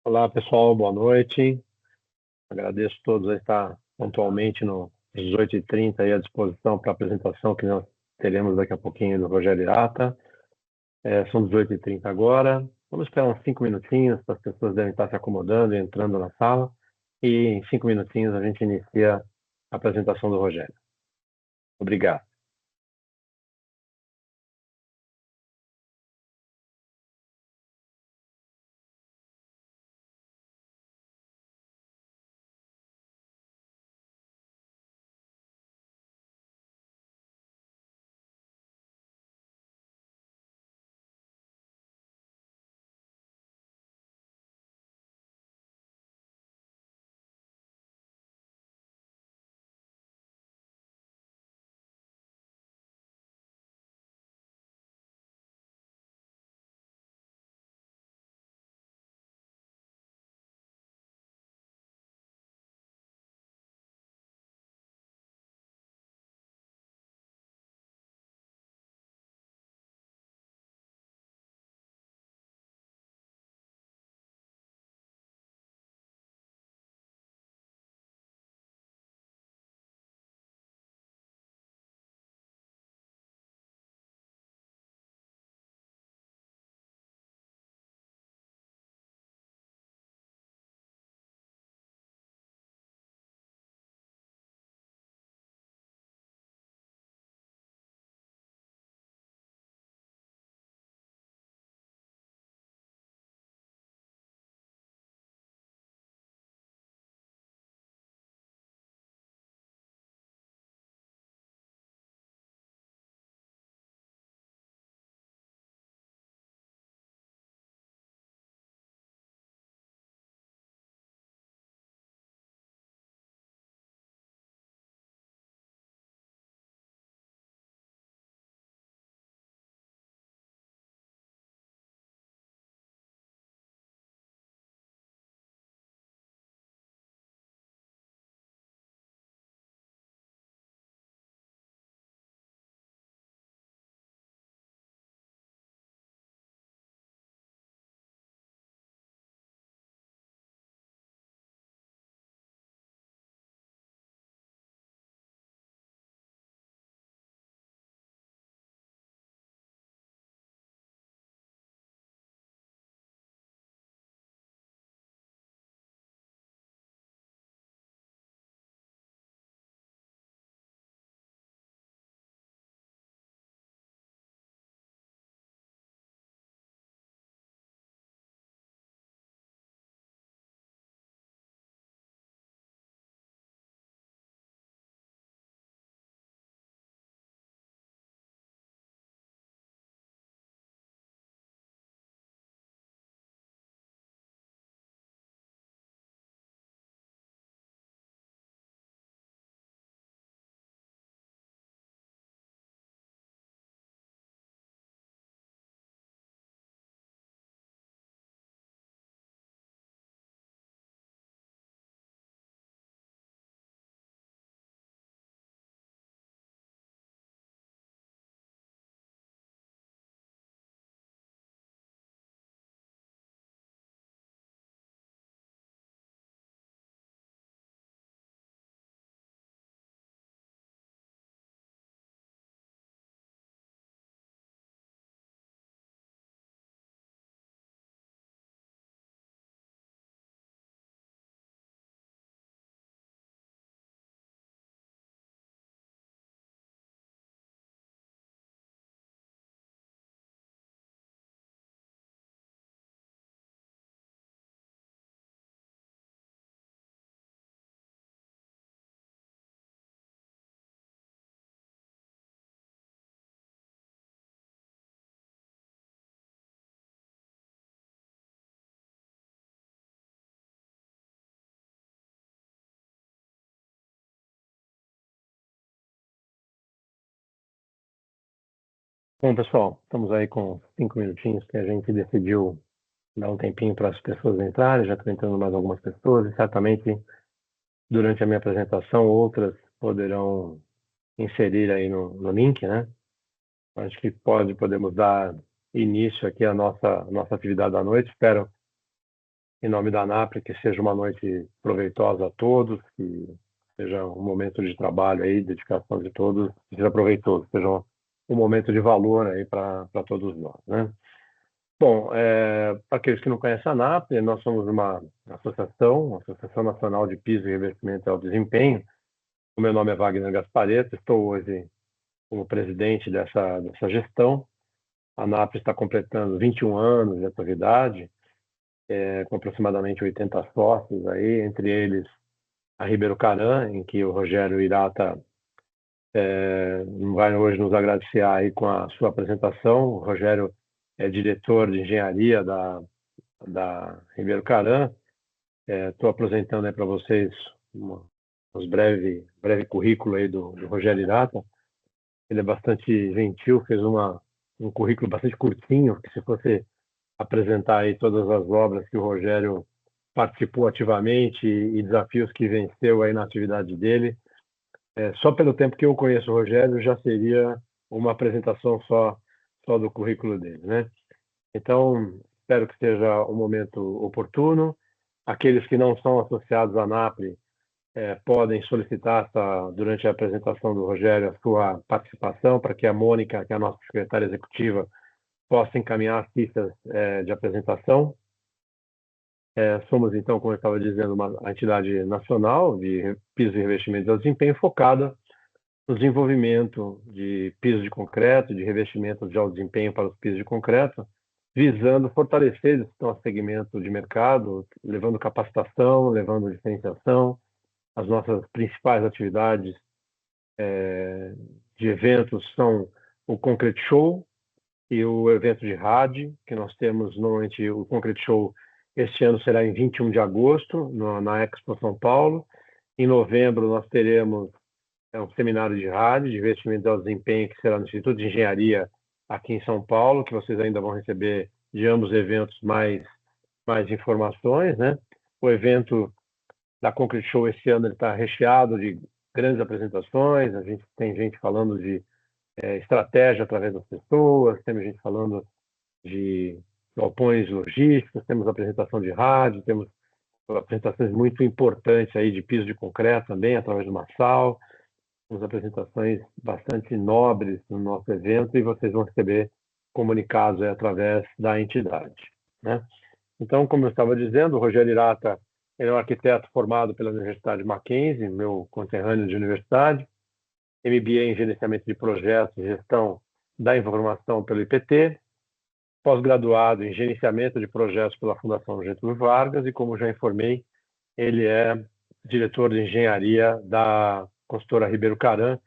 Olá, pessoal, boa noite. Agradeço a todos a estar pontualmente no 18h30 aí à disposição para a apresentação que nós teremos daqui a pouquinho do Rogério Hirata. São 18h30 agora. Vamos esperar uns 5 minutinhos, as pessoas devem estar se acomodando e entrando na sala. E em 5 minutinhos a gente inicia a apresentação do Rogério. Obrigado. Bom, pessoal, estamos aí com 5 minutinhos que a gente decidiu dar um tempinho para as pessoas entrarem. Já estão entrando mais algumas pessoas e certamente durante a minha apresentação outras poderão inserir aí no link, né? Acho que podemos dar início aqui à nossa atividade da noite. Espero em nome da ANAPRE, que seja uma noite proveitosa a todos, que seja um momento de trabalho aí, dedicação de todos, que seja proveitoso, seja um momento de valor aí para todos nós, né? Bom, para aqueles que não conhecem a ANAPRE, nós somos uma Associação Nacional de Piso e Revestimento e Alto Desempenho. O meu nome é Wagner Gasparetto, estou hoje como presidente dessa gestão. A ANAPRE está completando 21 anos de atividade, com aproximadamente 80 sócios aí, entre eles a Ribeiro Caran, em que o Rogério Hirata vai hoje nos agradecer aí com a sua apresentação. O Rogério é diretor de engenharia da Ribeiro Caran. Estou apresentando aí para vocês um breve currículo aí do Rogério Hirata. Ele é bastante gentil, fez um currículo bastante curtinho, que se fosse apresentar aí todas as obras que o Rogério participou ativamente e desafios que venceu aí na atividade dele, só pelo tempo que eu conheço o Rogério já seria uma apresentação só do currículo dele, né? Então, espero que seja um momento oportuno. Aqueles que não são associados à ANAPRE podem solicitar durante a apresentação do Rogério a sua participação para que a Mônica, que é a nossa secretária executiva, possa encaminhar as fichas de apresentação. Somos, então, como eu estava dizendo, uma entidade nacional de pisos e revestimentos de alto desempenho focada no desenvolvimento de pisos de concreto, de revestimentos de alto desempenho para os pisos de concreto, visando fortalecer esse nosso segmento de mercado, levando capacitação, levando diferenciação. As nossas principais atividades de eventos são o Concrete Show e o evento de RAD, que nós temos normalmente. O Concrete Show este ano será em 21 de agosto, na Expo São Paulo. Em novembro nós teremos um seminário de RAD, de investimento de alto desempenho, que será no Instituto de Engenharia aqui em São Paulo, que vocês ainda vão receber de ambos os eventos mais informações, né? O evento da Concrete Show esse ano está recheado de grandes apresentações. A gente tem gente falando de estratégia através das pessoas, temos gente falando de galpões logísticos, temos apresentação de rádio, temos apresentações muito importantes aí de piso de concreto também, através do Massal. Temos apresentações bastante nobres no nosso evento e vocês vão receber comunicados através da entidade, né? Então, como eu estava dizendo, o Rogério Hirata ele é um arquiteto formado pela Universidade Mackenzie, meu conterrâneo de universidade, MBA em Gerenciamento de Projetos e Gestão da Informação pelo IPT, pós-graduado em Gerenciamento de Projetos pela Fundação Getúlio Vargas e, como já informei, ele é diretor de engenharia da consultora Ribeiro Caran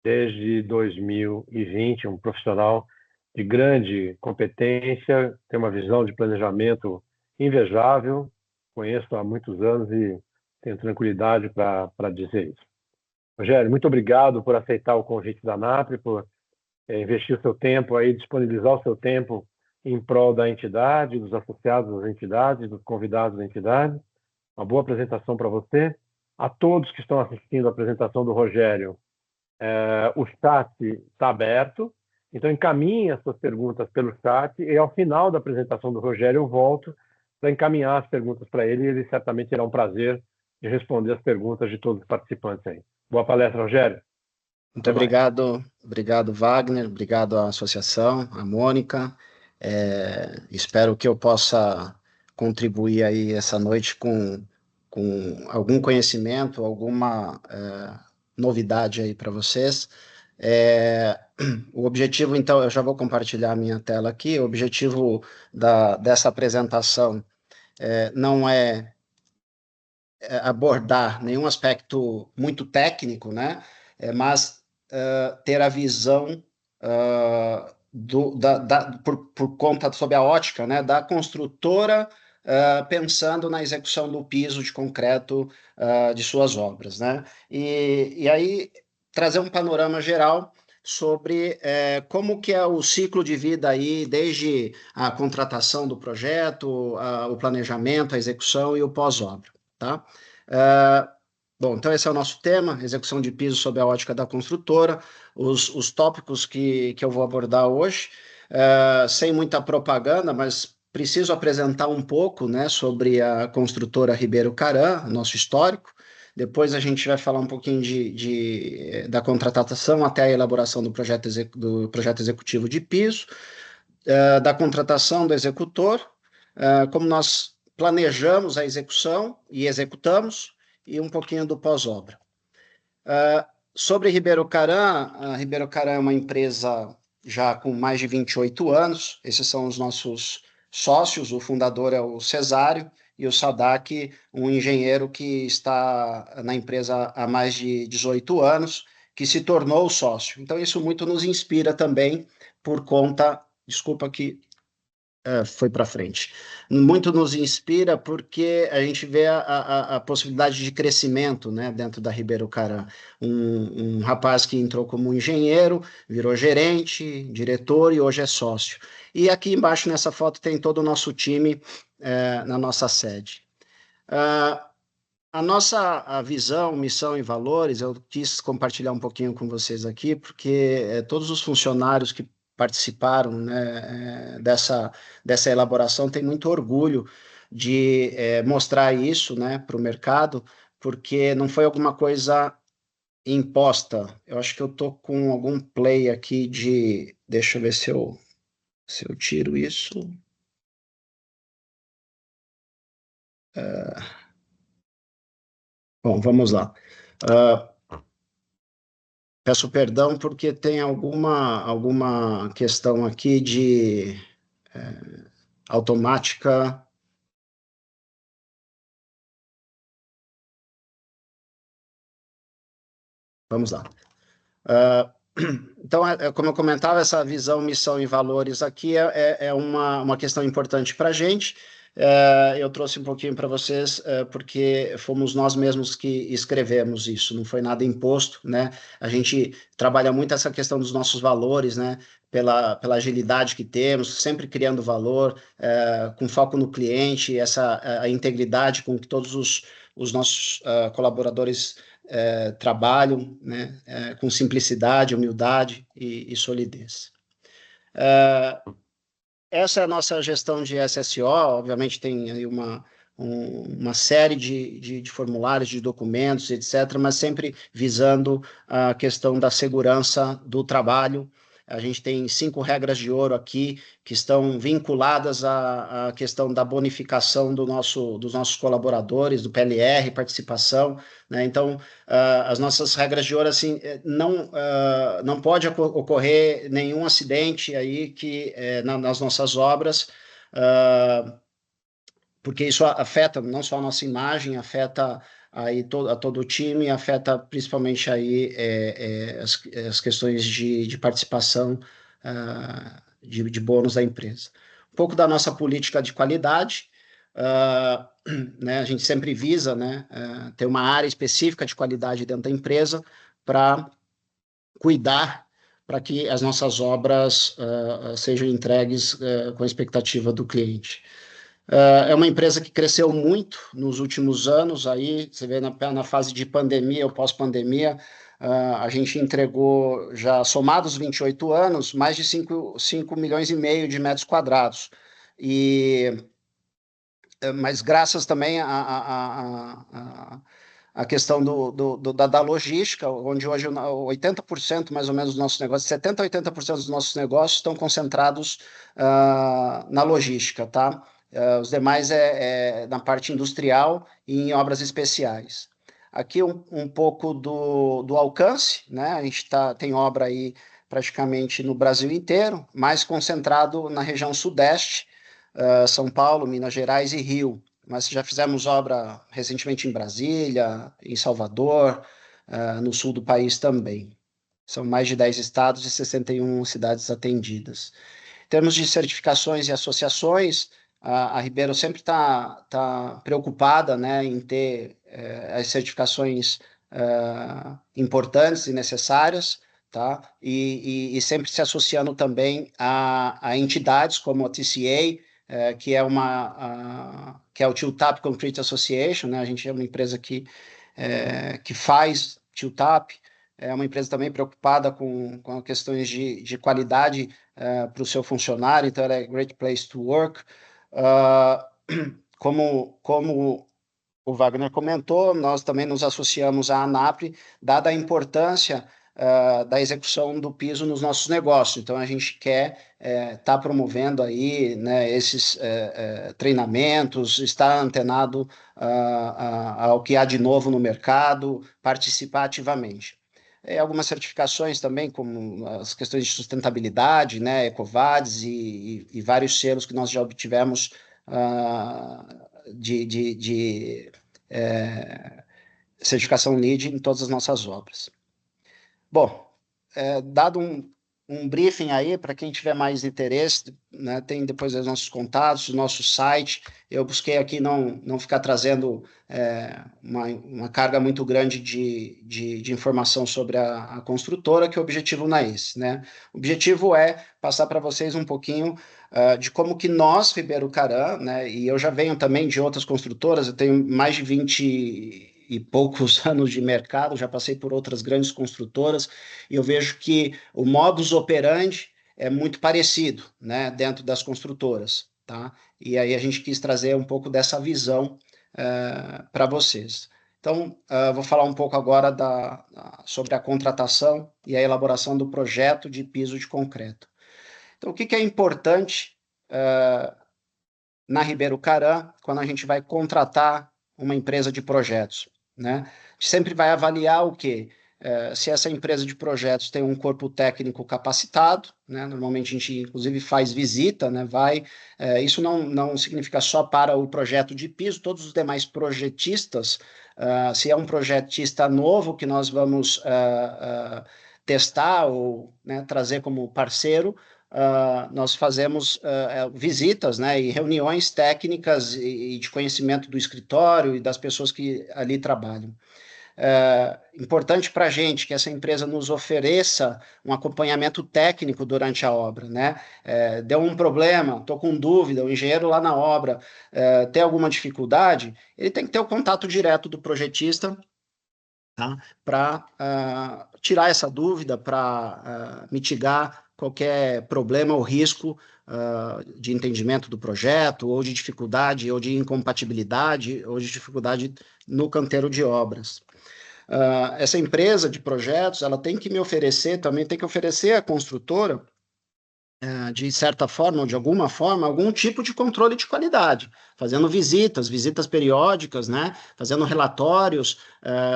desde 2020, um profissional de grande competência, tem uma visão de planejamento invejável, conheço há muitos anos e tenho tranquilidade para dizer isso. Rogério, muito obrigado por aceitar o convite da ANAPRE, por investir o seu tempo aí, disponibilizar o seu tempo em prol da entidade, dos associados das entidades, dos convidados da entidade. Uma boa apresentação para você. A todos que estão assistindo a apresentação do Rogério, o chat está aberto, então encaminhe as suas perguntas pelo chat e ao final da apresentação do Rogério eu volto para encaminhar as perguntas para ele e ele certamente terá um prazer de responder as perguntas de todos os participantes aí. Boa palestra, Rogério. Muito obrigado, Wagner, obrigado à associação, à Mônica. Espero que eu possa contribuir aí essa noite com algum conhecimento, alguma novidade aí para vocês. O objetivo, então, eu já vou compartilhar a minha tela aqui. O objetivo dessa apresentação não é abordar nenhum aspecto muito técnico, né? Mas ter a visão por conta sob a ótica, né, da construtora pensando na execução do piso de concreto de suas obras, né? E aí trazer um panorama geral sobre como que é o ciclo de vida aí, desde a contratação do projeto, o planejamento, a execução e o pós-obra, tá? Bom, então esse é o nosso tema, execução de piso sob a ótica da construtora, os tópicos que eu vou abordar hoje, sem muita propaganda, mas preciso apresentar um pouco, né, sobre a construtora Ribeiro Caran, nosso histórico. Depois a gente vai falar um pouquinho da contratação até a elaboração do projeto executivo de piso, da contratação do executor, como nós planejamos a execução e executamos, e um pouquinho do pós-obra. Sobre Ribeiro Caran, a Ribeiro Caran é uma empresa já com mais de 28 anos, esses são os nossos sócios, o fundador é o Cesário, e o Sadak, um engenheiro que está na empresa há mais de 18 anos, que se tornou sócio. Então, isso muito nos inspira também por conta. Desculpa que foi para frente. Muito nos inspira porque a gente vê a possibilidade de crescimento, né, dentro da Ribeiro Caran. Um rapaz que entrou como engenheiro, virou gerente, diretor e hoje é sócio. E aqui embaixo nessa foto tem todo o nosso time na nossa sede. A nossa visão, missão e valores, eu quis compartilhar um pouquinho com vocês aqui, porque todos os funcionários que participaram, né, dessa elaboração têm muito orgulho de mostrar isso, né, para o mercado, porque não foi alguma coisa imposta. Eu acho que eu estou com algum play aqui de. Deixa eu ver se eu tiro isso. Bom, vamos lá. Peço perdão porque tem alguma questão aqui de automática. Vamos lá. Então, como eu comentava, essa visão, missão e valores aqui é uma questão importante para a gente. Eu trouxe um pouquinho para vocês, porque fomos nós mesmos que escrevemos isso, não foi nada imposto, né? A gente trabalha muito essa questão dos nossos valores, né? Pela agilidade que temos, sempre criando valor, com foco no cliente, a integridade com que todos os nossos colaboradores trabalham, né, com simplicidade, humildade e solidez. Essa é a nossa gestão de SSO, obviamente tem aí uma série de formulários, de documentos, etc., mas sempre visando a questão da segurança do trabalho. A gente tem 5 regras de ouro aqui que estão vinculadas à questão da bonificação dos nossos colaboradores, do PLR, participação, né? Então, as nossas regras de ouro, assim, não pode ocorrer nenhum acidente aí nas nossas obras, porque isso afeta não só a nossa imagem, afeta aí a todo o time, afeta principalmente aí as questões de participação de bônus da empresa. Um pouco da nossa política de qualidade, né, a gente sempre visa, né, ter uma área específica de qualidade dentro da empresa para cuidar para que as nossas obras sejam entregues com a expectativa do cliente. É uma empresa que cresceu muito nos últimos anos, aí você vê na fase de pandemia ou pós-pandemia, a gente entregou, já somados 28 anos, mais de 5 milhões e meio de metros quadrados. Mas graças também a questão da logística, onde hoje 80% mais ou menos dos nossos negócios, 70% a 80% dos nossos negócios estão concentrados na logística, tá? Os demais na parte industrial e em obras especiais. Aqui um pouco do alcance, né? A gente tem obra aí praticamente no Brasil inteiro, mais concentrado na região sudeste, São Paulo, Minas Gerais e Rio. Mas já fizemos obra recentemente em Brasília, em Salvador, no sul do país também. São mais de 10 estados e 61 cidades atendidas. Em termos de certificações e associações, a Ribeiro sempre está preocupada, né, em ter as certificações importantes e necessárias, tá? E sempre se associando também a entidades como a TCA, que é o Tiltap Concrete Association, né? A gente é uma empresa que faz Tiltap, é uma empresa também preocupada com questões de qualidade para o seu funcionário, então ela é Great Place to Work. Como o Wagner comentou, nós também nos associamos à ANAPRE, dada a importância da execução do piso nos nossos negócios. Então, a gente quer estar promovendo aí, né, esses treinamentos, estar antenado ao que há de novo no mercado, participar ativamente. Algumas certificações também, como as questões de sustentabilidade, né, EcoVadis e vários selos que nós já obtivemos de certificação LEED em todas as nossas obras. Bom, dado um briefing aí, para quem tiver mais interesse, né, tem depois os nossos contatos, o nosso site. Eu busquei aqui não ficar trazendo uma carga muito grande de informação sobre a construtora, que o objetivo não é esse, né? O objetivo é passar para vocês um pouquinho de como que nós, Ribeiro Caran, né, e eu já venho também de outras construtoras, eu tenho mais de 20 e poucos anos de mercado, já passei por outras grandes construtoras, e eu vejo que o modus operandi é muito parecido, né, dentro das construtoras, tá? E aí a gente quis trazer um pouco dessa visão para vocês. Então, vou falar um pouco agora sobre a contratação e a elaboração do projeto de piso de concreto. Então, o que é importante na Ribeiro Caran quando a gente vai contratar uma empresa de projetos, né? A gente sempre vai avaliar o quê? Se essa empresa de projetos tem um corpo técnico capacitado, né? Normalmente a gente, inclusive, faz visita, né? Isso não significa só para o projeto de piso, todos os demais projetistas, se é um projetista novo que nós vamos testar ou, né, trazer como parceiro, nós fazemos visitas, né, e reuniões técnicas e de conhecimento do escritório e das pessoas que ali trabalham. Importante para a gente que essa empresa nos ofereça um acompanhamento técnico durante a obra, né? Deu um problema, estou com dúvida, o engenheiro lá na obra tem alguma dificuldade, ele tem que ter o contato direto do projetista, tá? Para tirar essa dúvida, para mitigar qualquer problema ou risco de entendimento do projeto, ou de dificuldade, ou de incompatibilidade, ou de dificuldade no canteiro de obras. Essa empresa de projetos, ela tem que me oferecer, também tem que oferecer à construtora, de certa forma ou de alguma forma, algum tipo de controle de qualidade, fazendo visitas periódicas, né? Fazendo relatórios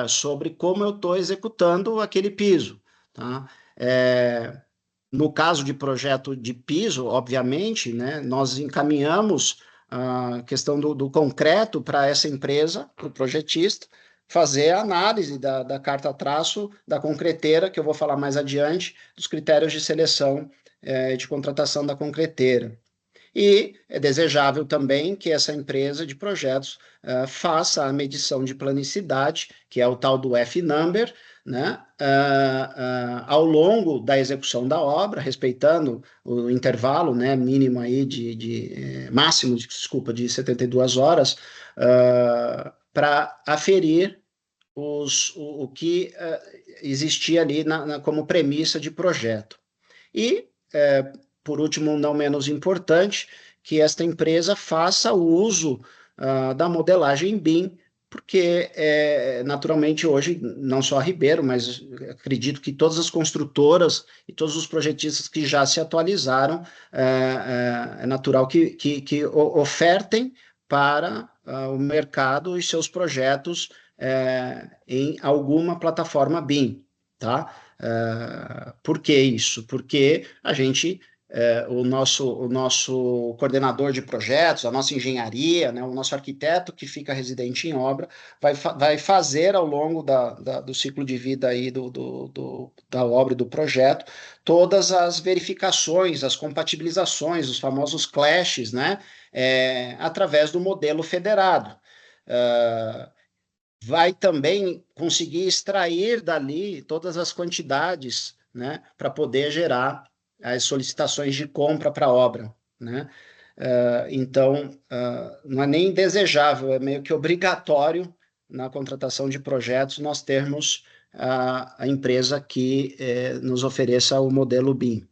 sobre como eu estou executando aquele piso, tá? No caso de projeto de piso, obviamente, né, nós encaminhamos a questão do concreto para essa empresa, para o projetista, fazer a análise da carta-traço da concreteira, que eu vou falar mais adiante, dos critérios de seleção de contratação da concreteira. E é desejável também que essa empresa de projetos faça a medição de planicidade, que é o tal do F-number, né, ao longo da execução da obra, respeitando o intervalo, né, mínimo aí máximo, desculpa, de 72 horas, para aferir o que existia ali como premissa de projeto. E, por último, não menos importante, que esta empresa faça o uso da modelagem BIM, porque, naturalmente, hoje, não só a Ribeiro, mas acredito que todas as construtoras e todos os projetistas que já se atualizaram, é natural que ofertem para o mercado os seus projetos em alguma plataforma BIM, tá? Por que isso? Porque a gente, o nosso coordenador de projetos, a nossa engenharia, né, o nosso arquiteto que fica residente em obra, vai fazer ao longo do ciclo de vida aí da obra e do projeto, todas as verificações, as compatibilizações, os famosos clashes, né, através do modelo federado. Vai também conseguir extrair dali todas as quantidades, né, para poder gerar as solicitações de compra para a obra, né? Então, não é nem desejável, é meio que obrigatório na contratação de projetos nós termos a empresa que nos ofereça o modelo BIM.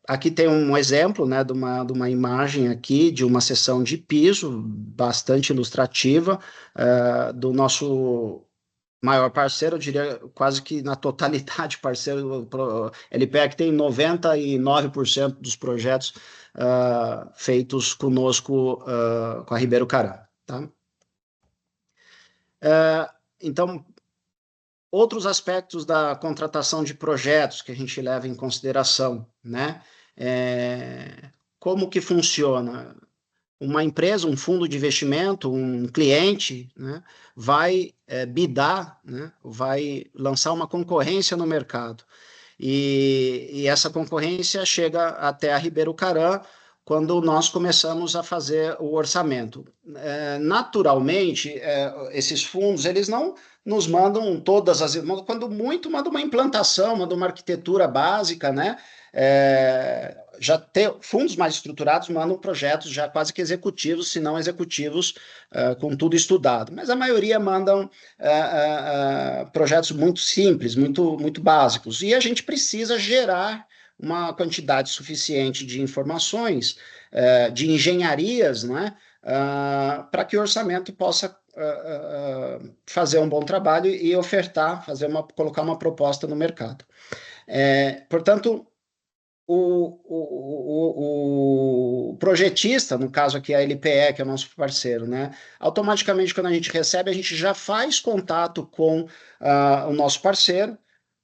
aqui tem um exemplo, né, de uma imagem aqui, de uma seção de piso, bastante ilustrativa, do nosso maior parceiro, eu diria quase que na totalidade parceiro, LPEC tem 99% dos projetos feitos conosco, com a Ribeiro Cará, tá? Então, outros aspectos da contratação de projetos que a gente leva em consideração, né? Como que funciona? Uma empresa, um fundo de investimento, um cliente, né, vai bidar, né, vai lançar uma concorrência no mercado. E essa concorrência chega até a Ribeiro Carã quando nós começamos a fazer o orçamento. Naturalmente, esses fundos, eles não nos mandam todas as... Quando muito, mandam uma implantação, mandam uma arquitetura básica, né? Já tem fundos mais estruturados mandam projetos já quase que executivos, se não executivos, com tudo estudado. Mas a maioria mandam projetos muito simples, muito básicos. E a gente precisa gerar uma quantidade suficiente de informações, de engenharias, né, para que o orçamento possa fazer um bom trabalho e ofertar, colocar uma proposta no mercado. Portanto, o projetista, no caso aqui a LPE, que é o nosso parceiro, né? Automaticamente, quando a gente recebe, a gente já faz contato com o nosso parceiro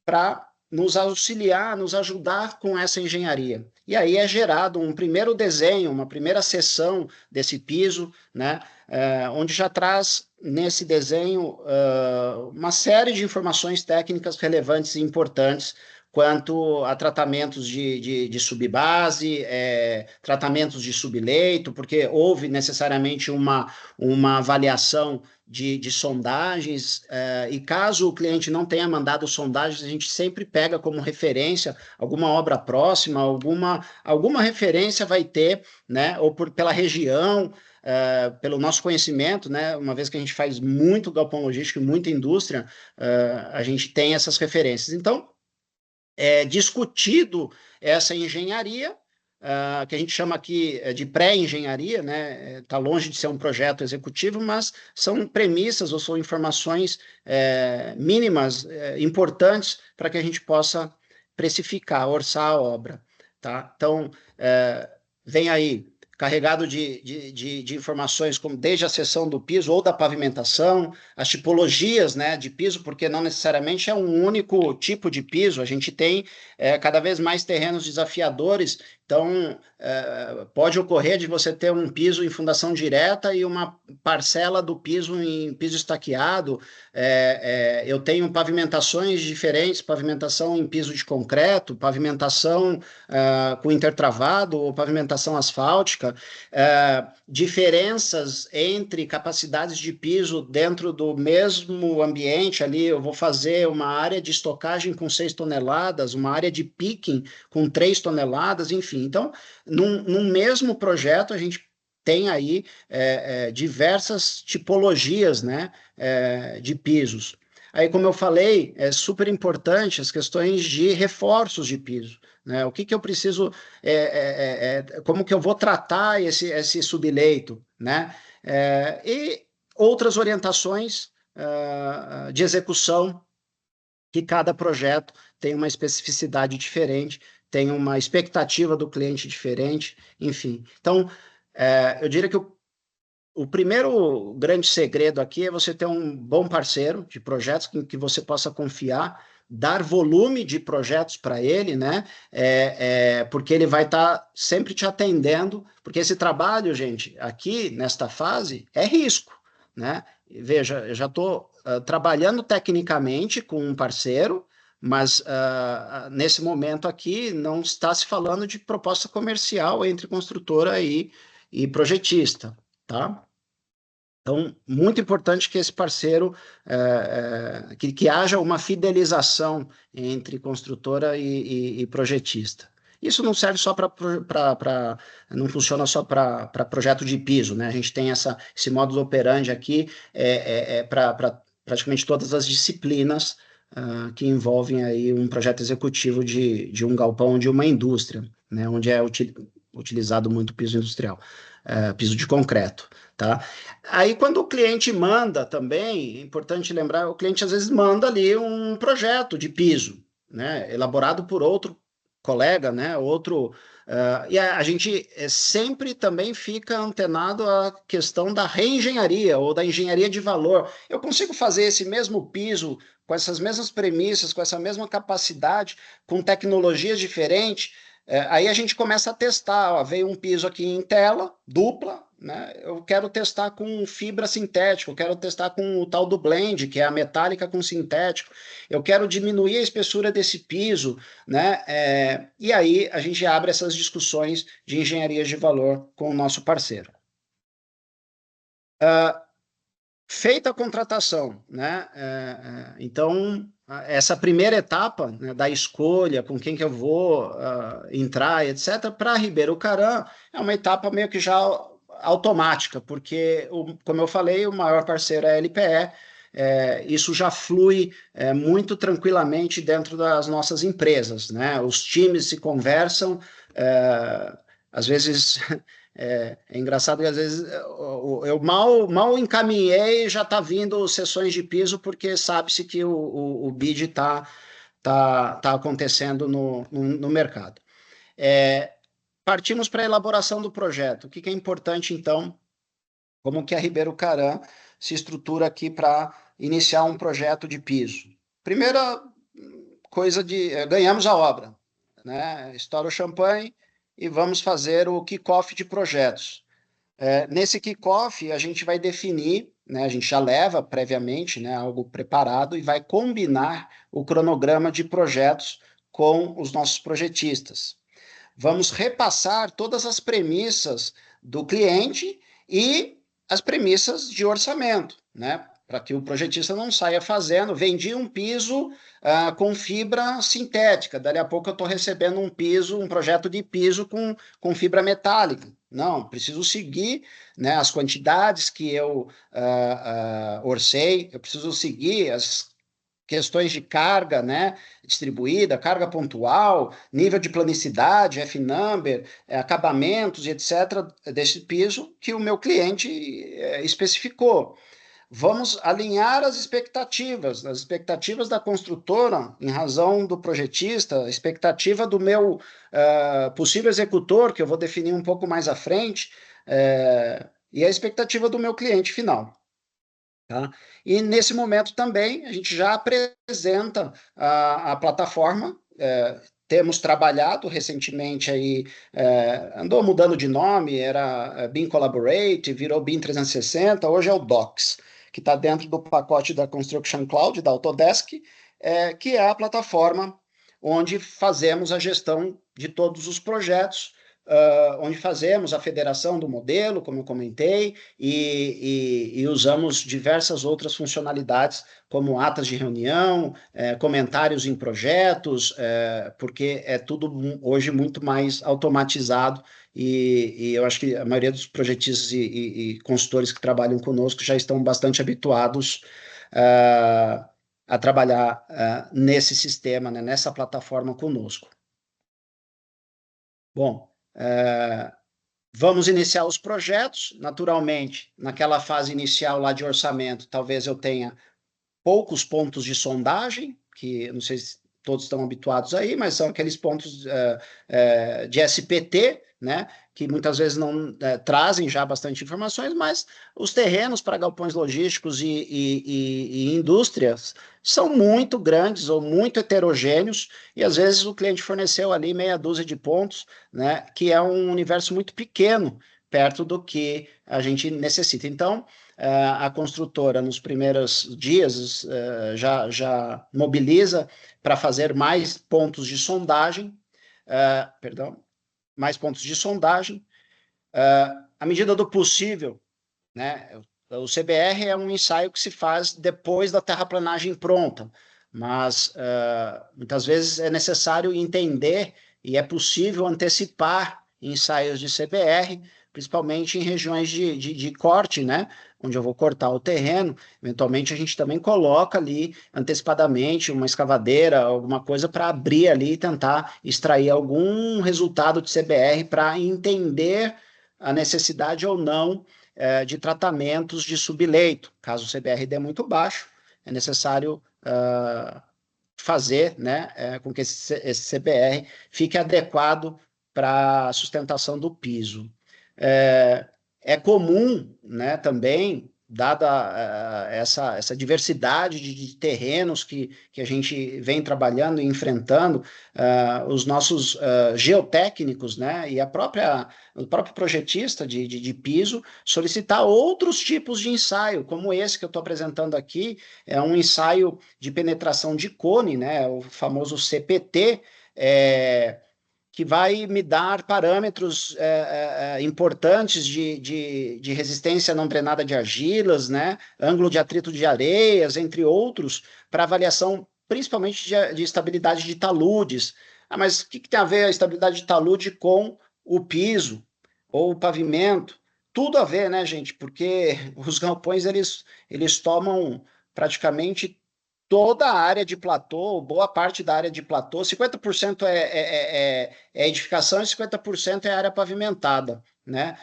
para nos auxiliar, nos ajudar com essa engenharia. E aí é gerado um primeiro desenho, uma primeira seção desse piso, né? Onde já traz nesse desenho uma série de informações técnicas relevantes e importantes quanto a tratamentos de subbase, tratamentos de subleito, porque houve necessariamente uma avaliação de sondagens, e caso o cliente não tenha mandado sondagens, a gente sempre pega como referência alguma obra próxima, alguma referência vai ter, né, ou pela região, pelo nosso conhecimento, né, uma vez que a gente faz muito galpão logístico e muita indústria, a gente tem essas referências. Então, discutido essa engenharia, que a gente chama aqui de pré-engenharia, né? Está longe de ser um projeto executivo, mas são premissas ou são informações mínimas, importantes para que a gente possa precificar, orçar a obra. Tá? Então, vem aí carregado de informações, como desde a seção do piso ou da pavimentação, as tipologias, né, de piso, porque não necessariamente é um único tipo de piso, a gente tem cada vez mais terrenos desafiadores, então pode ocorrer de você ter um piso em fundação direta e uma parcela do piso em piso estaqueado. Eu tenho pavimentações diferentes, pavimentação em piso de concreto, pavimentação com intertravado ou pavimentação asfáltica, diferenças entre capacidades de piso dentro do mesmo ambiente. Ali eu vou fazer uma área de estocagem com 6 toneladas, uma área de picking com 3 toneladas, enfim. Então, num mesmo projeto, a gente tem aí diversas tipologias, né, de pisos. Aí, como eu falei, é super importante as questões de reforços de piso, né? O que eu preciso, como que eu vou tratar esse subleito, né? E outras orientações de execução, que cada projeto tem uma especificidade diferente, tem uma expectativa do cliente diferente, enfim. Então, eu diria que o primeiro grande segredo aqui é você ter um bom parceiro de projetos que você possa confiar, dar volume de projetos para ele, né? Porque ele vai estar sempre te atendendo, porque esse trabalho, gente, aqui nesta fase é risco, né? Veja, eu já estou trabalhando tecnicamente com um parceiro, mas nesse momento aqui não está se falando de proposta comercial entre construtora e projetista, tá? Então, muito importante que esse parceiro, que haja uma fidelização entre construtora e projetista. Isso não serve só não funciona só para projeto de piso, né? A gente tem esse modus operandi aqui para praticamente todas as disciplinas que envolvem aí um projeto executivo de um galpão de uma indústria, né, onde é utilizado muito piso industrial, piso de concreto, tá? Aí, quando o cliente manda também, é importante lembrar, o cliente às vezes manda ali um projeto de piso, né, elaborado por outro colega, né, e a gente sempre também fica antenado à questão da reengenharia ou da engenharia de valor. Eu consigo fazer esse mesmo piso com essas mesmas premissas, com essa mesma capacidade, com tecnologias diferentes. Aí a gente começa a testar. Ó, veio um piso aqui em tela, dupla, né? Eu quero testar com fibra sintética, eu quero testar com o tal do blend, que é a metálica com sintético. Eu quero diminuir a espessura desse piso, né? E aí a gente abre essas discussões de engenharia de valor com o nosso parceiro. Feita a contratação, né? Então, essa primeira etapa, né, da escolha, com quem que eu vou entrar, etc., para Ribeirão Caran, é uma etapa meio que já automática, porque, como eu falei, o maior parceiro é a LPE, isso já flui muito tranquilamente dentro das nossas empresas, né? Os times se conversam, às vezes é engraçado que às vezes eu mal encaminhei e já está vindo sessões de piso porque sabe-se que o bid tá acontecendo no mercado. Partimos para a elaboração do projeto. O que é importante, então, como que a Ribeirão Caran se estrutura aqui para iniciar um projeto de piso? Primeira coisa ganhamos a obra, né? Estoura o champanhe e vamos fazer o kickoff de projetos. Nesse kickoff, a gente vai definir, né, a gente já leva previamente, né, algo preparado e vai combinar o cronograma de projetos com os nossos projetistas. Vamos repassar todas as premissas do cliente e as premissas de orçamento, né? Para que o projetista não saia fazendo, vendi um piso com fibra sintética, dali a pouco eu estou recebendo um projeto de piso com fibra metálica. Não, preciso seguir, né, as quantidades que eu orcei, eu preciso seguir as questões de carga, né, distribuída, carga pontual, nível de planicidade, F-number, acabamentos e etc. desse piso que o meu cliente especificou. Vamos alinhar as expectativas da construtora, em razão do projetista, a expectativa do meu possível executor, que eu vou definir um pouco mais à frente, e a expectativa do meu cliente final. Tá? E nesse momento também a gente já apresenta a plataforma. Temos trabalhado recentemente aí, andou mudando de nome, era BIM Collaborate, virou BIM 360, hoje é o Docs, que está dentro do pacote da Construction Cloud, da Autodesk, que é a plataforma onde fazemos a gestão de todos os projetos, onde fazemos a federação do modelo, como eu comentei, e usamos diversas outras funcionalidades, como atas de reunião, comentários em projetos, porque é tudo hoje muito mais automatizado, e eu acho que a maioria dos projetistas e consultores que trabalham conosco já estão bastante habituados a trabalhar nesse sistema, né, nessa plataforma conosco. Bom, vamos iniciar os projetos. Naturalmente, naquela fase inicial lá de orçamento, talvez eu tenha poucos pontos de sondagem, que eu não sei se todos estão habituados aí, mas são aqueles pontos de SPT, né, que muitas vezes não trazem já bastante informações, mas os terrenos para galpões logísticos e indústrias são muito grandes ou muito heterogêneos, e às vezes o cliente forneceu ali meia dúzia de pontos, né, que é um universo muito pequeno perto do que a gente necessita. Então, a construtora, nos primeiros dias, já mobiliza para fazer mais pontos de sondagem, mais pontos de sondagem, à medida do possível, né? O CBR é um ensaio que se faz depois da terraplanagem pronta, mas muitas vezes é necessário entender e é possível antecipar ensaios de CBR principalmente em regiões de corte, né? Onde eu vou cortar o terreno. Eventualmente a gente também coloca ali antecipadamente uma escavadeira, alguma coisa para abrir ali e tentar extrair algum resultado de CBR para entender a necessidade ou não de tratamentos de subleito. Caso o CBR dê muito baixo, é necessário fazer, né, com que esse CBR fique adequado para a sustentação do piso. É comum, né, também, dada essa diversidade de terrenos que a gente vem trabalhando e enfrentando, os nossos geotécnicos, né, e o próprio projetista de piso solicitar outros tipos de ensaio, como esse que eu estou apresentando aqui, é um ensaio de penetração de cone, né, o famoso CPT, que vai me dar parâmetros importantes de resistência não drenada de argilas, né, ângulo de atrito de areias, entre outros, para avaliação principalmente de estabilidade de taludes. Mas o que tem a ver a estabilidade de talude com o piso ou o pavimento? Tudo a ver, né, gente? Porque os galpões, eles tomam praticamente toda a área de platô, boa parte da área de platô, 50% é edificação e 50% é área pavimentada, né?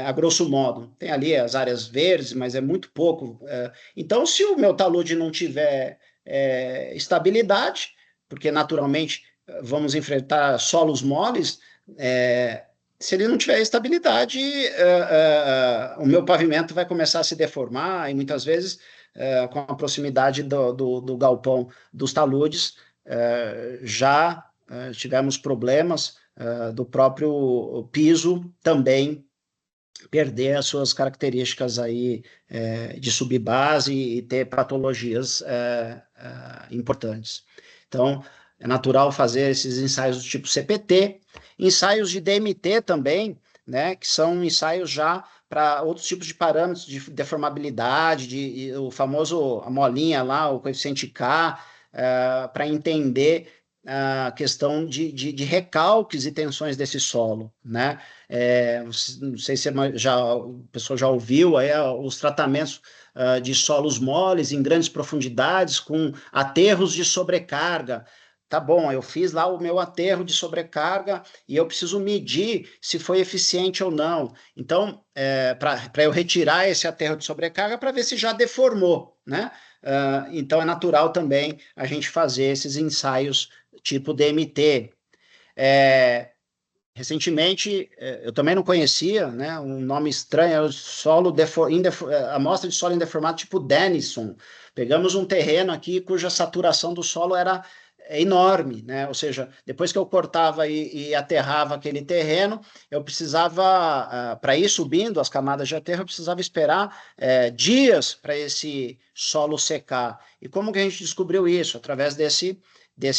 A grosso modo. Tem ali as áreas verdes, mas é muito pouco. Então, se o meu talude não tiver estabilidade, porque naturalmente vamos enfrentar solos moles, se ele não tiver estabilidade, o meu pavimento vai começar a se deformar e muitas vezes com a proximidade do galpão dos taludes, já tivemos problemas do próprio piso também perder as suas características aí de subbase e ter patologias importantes. Então, é natural fazer esses ensaios do tipo CPT, ensaios de DMT também, né, que são ensaios já para outros tipos de parâmetros de deformabilidade, o famoso, a molinha lá, o coeficiente K, para entender a questão de recalques e tensões desse solo, né? Não sei se o pessoal já ouviu aí, os tratamentos de solos moles em grandes profundidades com aterros de sobrecarga. Tá bom, eu fiz lá o meu aterro de sobrecarga e eu preciso medir se foi eficiente ou não. Então, para eu retirar esse aterro de sobrecarga para ver se já deformou, né? Então, é natural também a gente fazer esses ensaios tipo DMT. Recentemente, eu também não conhecia, né, um nome estranho, é o amostra de solo indeformado tipo Denison. Pegamos um terreno aqui cuja saturação do solo era enorme, né? Ou seja, depois que eu cortava e aterrava aquele terreno, eu precisava, para ir subindo as camadas de aterro, eu precisava esperar dias para esse solo secar. E como que a gente descobriu isso? Através desse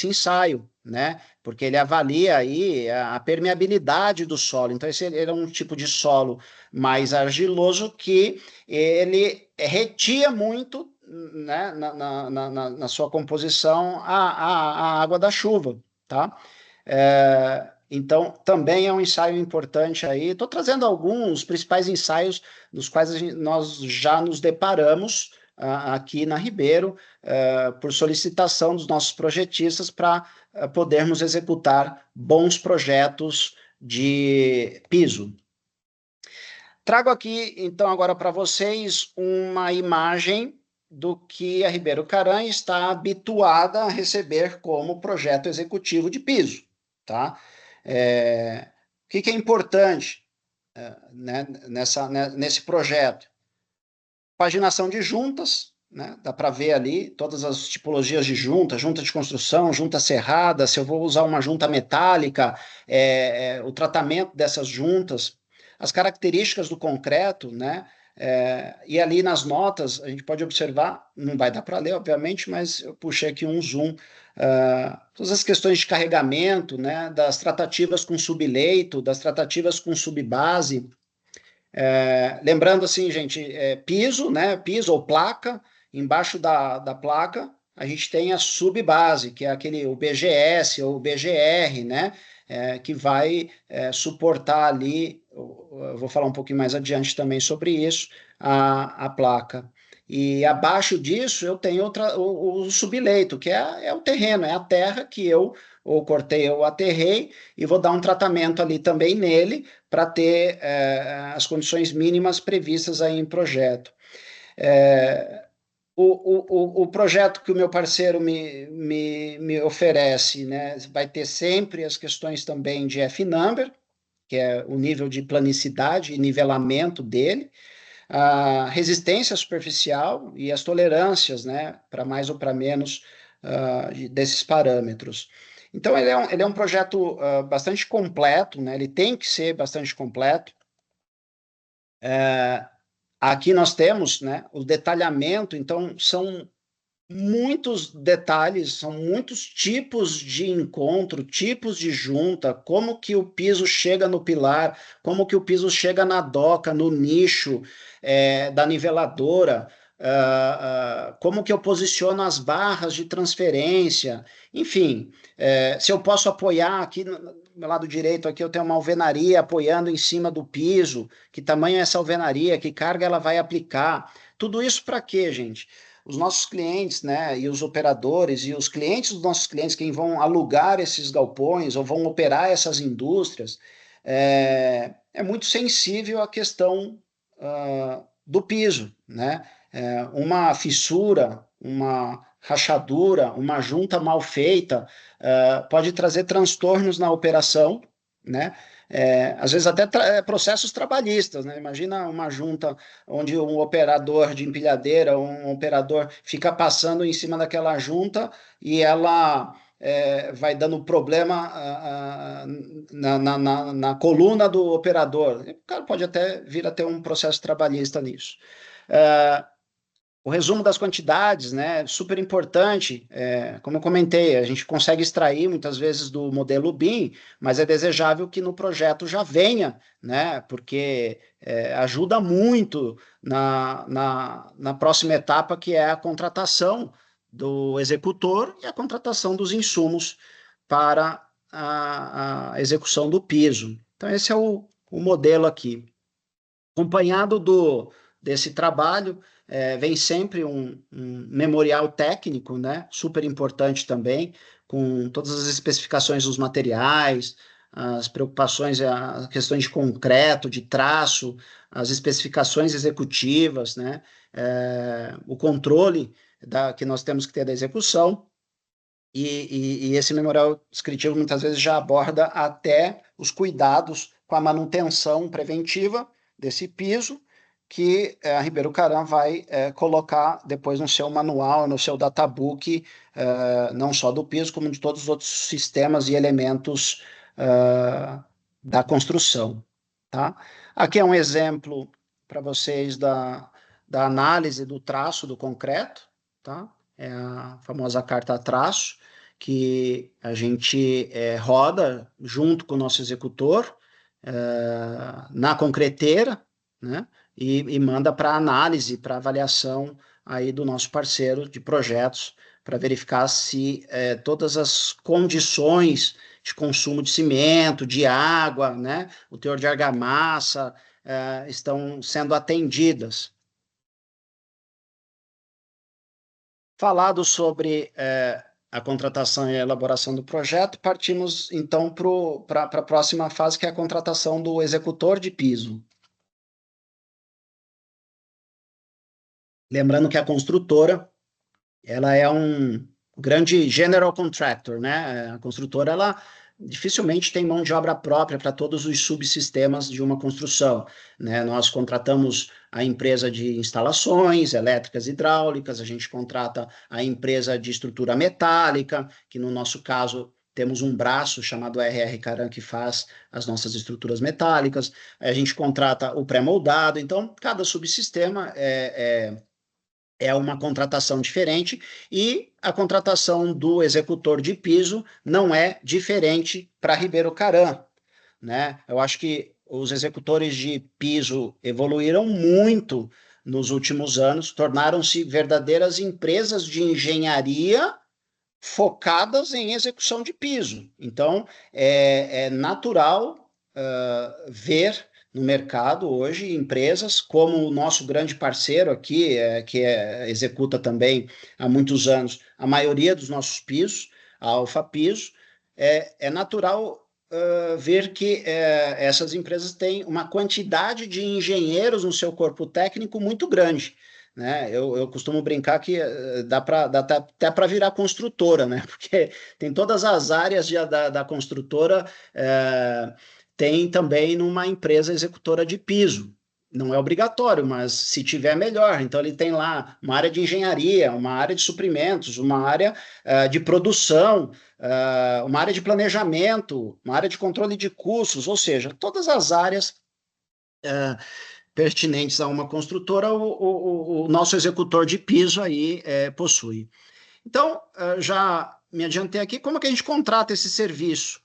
ensaio, né? Porque ele avalia aí a permeabilidade do solo. Então, esse era um tipo de solo mais argiloso que ele retia muito, né, na sua composição a água da chuva, tá? Então, também é um ensaio importante aí. Estou trazendo alguns principais ensaios dos quais nós já nos deparamos aqui na Ribeiro, por solicitação dos nossos projetistas para podermos executar bons projetos de piso. Trago aqui, então, agora para vocês uma imagem do que a Ribeiro Caran está habituada a receber como projeto executivo de piso, tá? O que é importante né, nesse projeto? Paginação de juntas, né? Dá para ver ali todas as tipologias de junta, junta de construção, junta serrada, se eu vou usar uma junta metálica, o tratamento dessas juntas, as características do concreto, né? E ali nas notas a gente pode observar, não vai dar para ler, obviamente, mas eu puxei aqui um zoom, todas as questões de carregamento, né? Das tratativas com subleito, das tratativas com subbase. Lembrando assim, gente, piso, né? Piso ou placa, embaixo da placa a gente tem a subbase, que é o BGS ou o BGR, né? Que vai suportar ali eu vou falar um pouquinho mais adiante também sobre isso, a placa. E abaixo disso eu tenho o subleito, que é o terreno, é a terra que eu ou cortei ou aterrei, e vou dar um tratamento ali também nele, para ter as condições mínimas previstas aí em projeto. O projeto que o meu parceiro me oferece, né, vai ter sempre as questões também de F-number, que é o nível de planicidade e nivelamento dele, a resistência superficial e as tolerâncias, né, para mais ou para menos desses parâmetros. Então, ele é um projeto bastante completo, né, ele tem que ser bastante completo. Aqui nós temos, né, o detalhamento, então são muitos detalhes, são muitos tipos de encontro, tipos de junta, como que o piso chega no pilar, como que o piso chega na doca, no nicho da niveladora, como que eu posiciono as barras de transferência, enfim, se eu posso apoiar aqui no meu lado direito, aqui eu tenho uma alvenaria apoiando em cima do piso, que tamanho é essa alvenaria, que carga ela vai aplicar, tudo isso para quê, gente? Os nossos clientes, né, e os operadores e os clientes dos nossos clientes, quem vão alugar esses galpões ou vão operar essas indústrias, é muito sensível à questão do piso, né? Uma fissura, uma rachadura, uma junta mal feita pode trazer transtornos na operação, né? Às vezes até processos trabalhistas, né? Imagina uma junta onde um operador de empilhadeira, um operador fica passando em cima daquela junta e ela vai dando problema na coluna do operador. O cara pode até vir a ter um processo trabalhista nisso. O resumo das quantidades, né, super importante, como eu comentei, a gente consegue extrair muitas vezes do modelo BIM, mas é desejável que no projeto já venha, né, porque ajuda muito na próxima etapa, que é a contratação do executor e a contratação dos insumos para a execução do piso. Então, esse é o modelo aqui. Acompanhado desse trabalho, vem sempre um memorial técnico, né, super importante também, com todas as especificações dos materiais, as preocupações, as questões de concreto, de traço, as especificações executivas, né, o controle que nós temos que ter da execução, e esse memorial descritivo muitas vezes já aborda até os cuidados com a manutenção preventiva desse piso, que a Ribeiro Caran vai colocar depois no seu manual, no seu databook, não só do piso, como de todos os outros sistemas e elementos da construção. Tá? Aqui é um exemplo para vocês da análise do traço do concreto, tá? É a famosa carta traço, que a gente roda junto com o nosso executor na concreteira, né? E manda para análise, para avaliação aí do nosso parceiro de projetos, para verificar se todas as condições de consumo de cimento, de água, né? O teor de argamassa estão sendo atendidas. Falado sobre a contratação e a elaboração do projeto, partimos então para a próxima fase, que é a contratação do executor de piso. Lembrando que a construtora, ela é um grande general contractor, né? A construtora, ela dificilmente tem mão de obra própria para todos os subsistemas de uma construção, né? Nós contratamos a empresa de instalações elétricas e hidráulicas, a gente contrata a empresa de estrutura metálica, que no nosso caso temos um braço chamado RR Caran que faz as nossas estruturas metálicas, a gente contrata o pré-moldado, então cada subsistema é uma contratação diferente, e a contratação do executor de piso não é diferente para Ribeiro Caran, né? Eu acho que os executores de piso evoluíram muito nos últimos anos, tornaram-se verdadeiras empresas de engenharia focadas em execução de piso. Então, é natural ver no mercado hoje empresas como o nosso grande parceiro aqui, executa também há muitos anos a maioria dos nossos pisos, a Alfa Piso. É natural ver que essas empresas têm uma quantidade de engenheiros no seu corpo técnico muito grande. Né? Eu costumo brincar que dá até para virar construtora, né? Porque tem todas as áreas da construtora, tem também numa empresa executora de piso. Não é obrigatório, mas se tiver, melhor. Então, ele tem lá uma área de engenharia, uma área de suprimentos, uma área de produção, uma área de planejamento, uma área de controle de custos, ou seja, todas as áreas pertinentes a uma construtora, o nosso executor de piso aí possui. Então, já me adiantei aqui, como que a gente contrata esse serviço?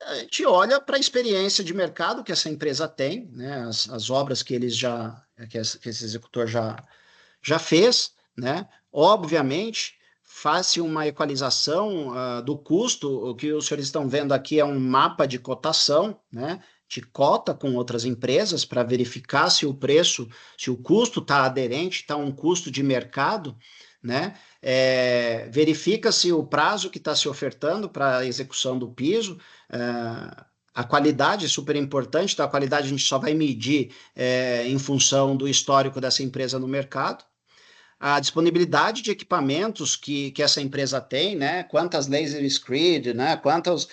A gente olha para a experiência de mercado que essa empresa tem, né, as obras que esse executor já fez, né? Obviamente, faz-se uma equalização do custo. O que os senhores estão vendo aqui é um mapa de cotação, né? De cota com outras empresas para verificar se o preço, se o custo está aderente, está um custo de mercado, né? Verifica-se o prazo que está se ofertando para a execução do piso, a qualidade é super importante, então a qualidade a gente só vai medir em função do histórico dessa empresa no mercado. A disponibilidade de equipamentos que essa empresa tem, né? Quantas laser screed, né? Quantos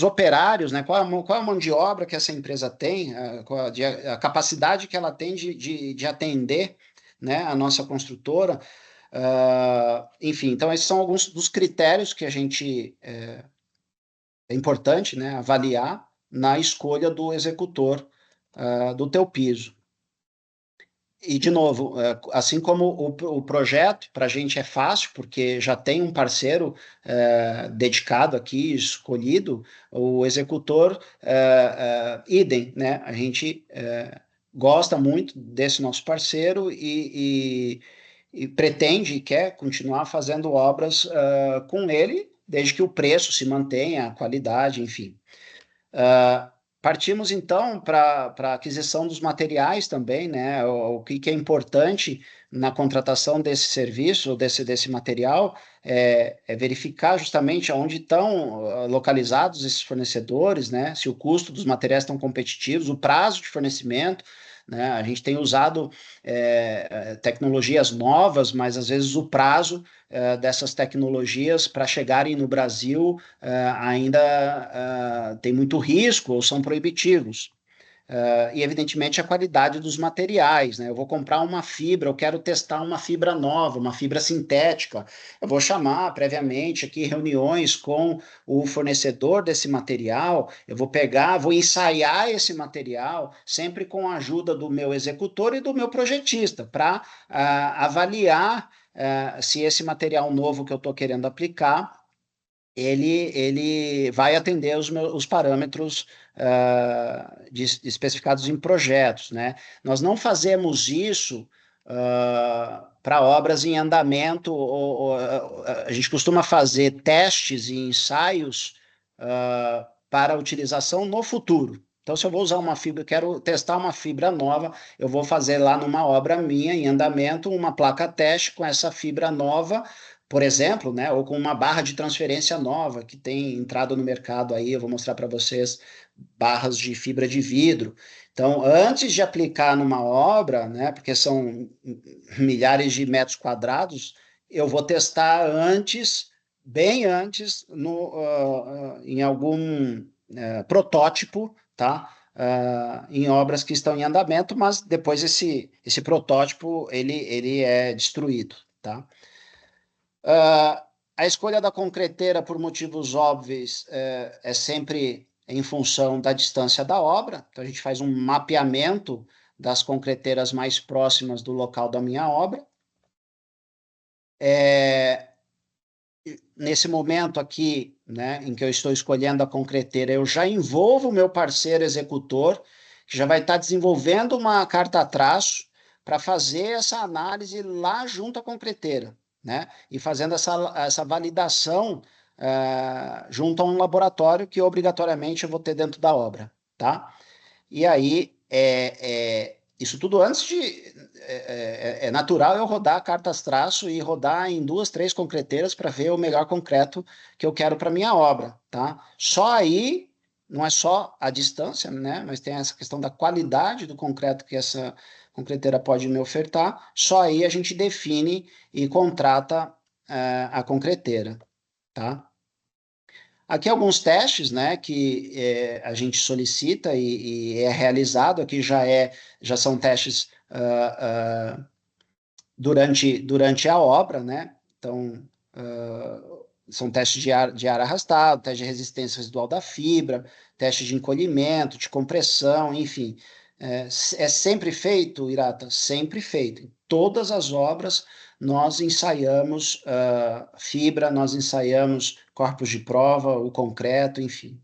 operários, né? Qual a mão de obra que essa empresa tem, a capacidade que ela tem de atender, né? A nossa construtora. Enfim, então esses são alguns dos critérios que a gente é importante, né? Avaliar na escolha do executor do teu piso. E, de novo, assim como o projeto, para a gente é fácil, porque já tem um parceiro dedicado aqui, escolhido, o executor, idem, né? A gente gosta muito desse nosso parceiro e pretende e quer continuar fazendo obras com ele, desde que o preço se mantenha, a qualidade, enfim. Partimos então para a aquisição dos materiais também, né? O que é importante na contratação desse serviço, desse material, é verificar justamente onde estão localizados esses fornecedores, né? Se o custo dos materiais estão competitivos, o prazo de fornecimento, né? A gente tem usado tecnologias novas, mas às vezes o prazo dessas tecnologias para chegarem no Brasil ainda tem muito risco ou são proibitivos. E, evidentemente, a qualidade dos materiais, né? Eu vou comprar uma fibra, eu quero testar uma fibra nova, uma fibra sintética. Eu vou chamar previamente aqui reuniões com o fornecedor desse material, eu vou pegar, vou ensaiar esse material, sempre com a ajuda do meu executor e do meu projetista, para avaliar se esse material novo que eu estou querendo aplicar ele vai atender os parâmetros especificados em projetos, né? Nós não fazemos isso para obras em andamento, a gente costuma fazer testes e ensaios para utilização no futuro. Então, se eu vou usar uma fibra, quero testar uma fibra nova, eu vou fazer lá numa obra minha, em andamento, uma placa teste com essa fibra nova, por exemplo, né, ou com uma barra de transferência nova que tem entrado no mercado aí, eu vou mostrar para vocês barras de fibra de vidro. Então, antes de aplicar numa obra, né, porque são milhares de metros quadrados, eu vou testar antes, bem antes, em algum protótipo, tá? Em obras que estão em andamento, mas depois esse protótipo ele é destruído, tá? A escolha da concreteira, por motivos óbvios, é sempre em função da distância da obra. Então, a gente faz um mapeamento das concreteiras mais próximas do local da minha obra. Nesse momento aqui, né, em que eu estou escolhendo a concreteira, eu já envolvo o meu parceiro executor, que já vai estar desenvolvendo uma carta-traço para fazer essa análise lá junto à concreteira, né? E fazendo essa validação junto a um laboratório que obrigatoriamente eu vou ter dentro da obra, tá? E aí, isso tudo antes de... É natural eu rodar cartas-traço e rodar em 2, 3 concreteiras para ver o melhor concreto que eu quero para minha obra, tá? Só aí, não é só a distância, né? Mas tem essa questão da qualidade do concreto que essa concreteira pode me ofertar. Só aí a gente define e contrata a concreteira, tá? Aqui alguns testes, né, que a gente solicita e é realizado. Aqui já são testes durante a obra, né? Então, são testes de ar arrastado, teste de resistência residual da fibra, teste de encolhimento, de compressão, enfim. É sempre feito, Irata? Sempre feito. Em todas as obras nós ensaiamos fibra, nós ensaiamos corpos de prova, o concreto, enfim,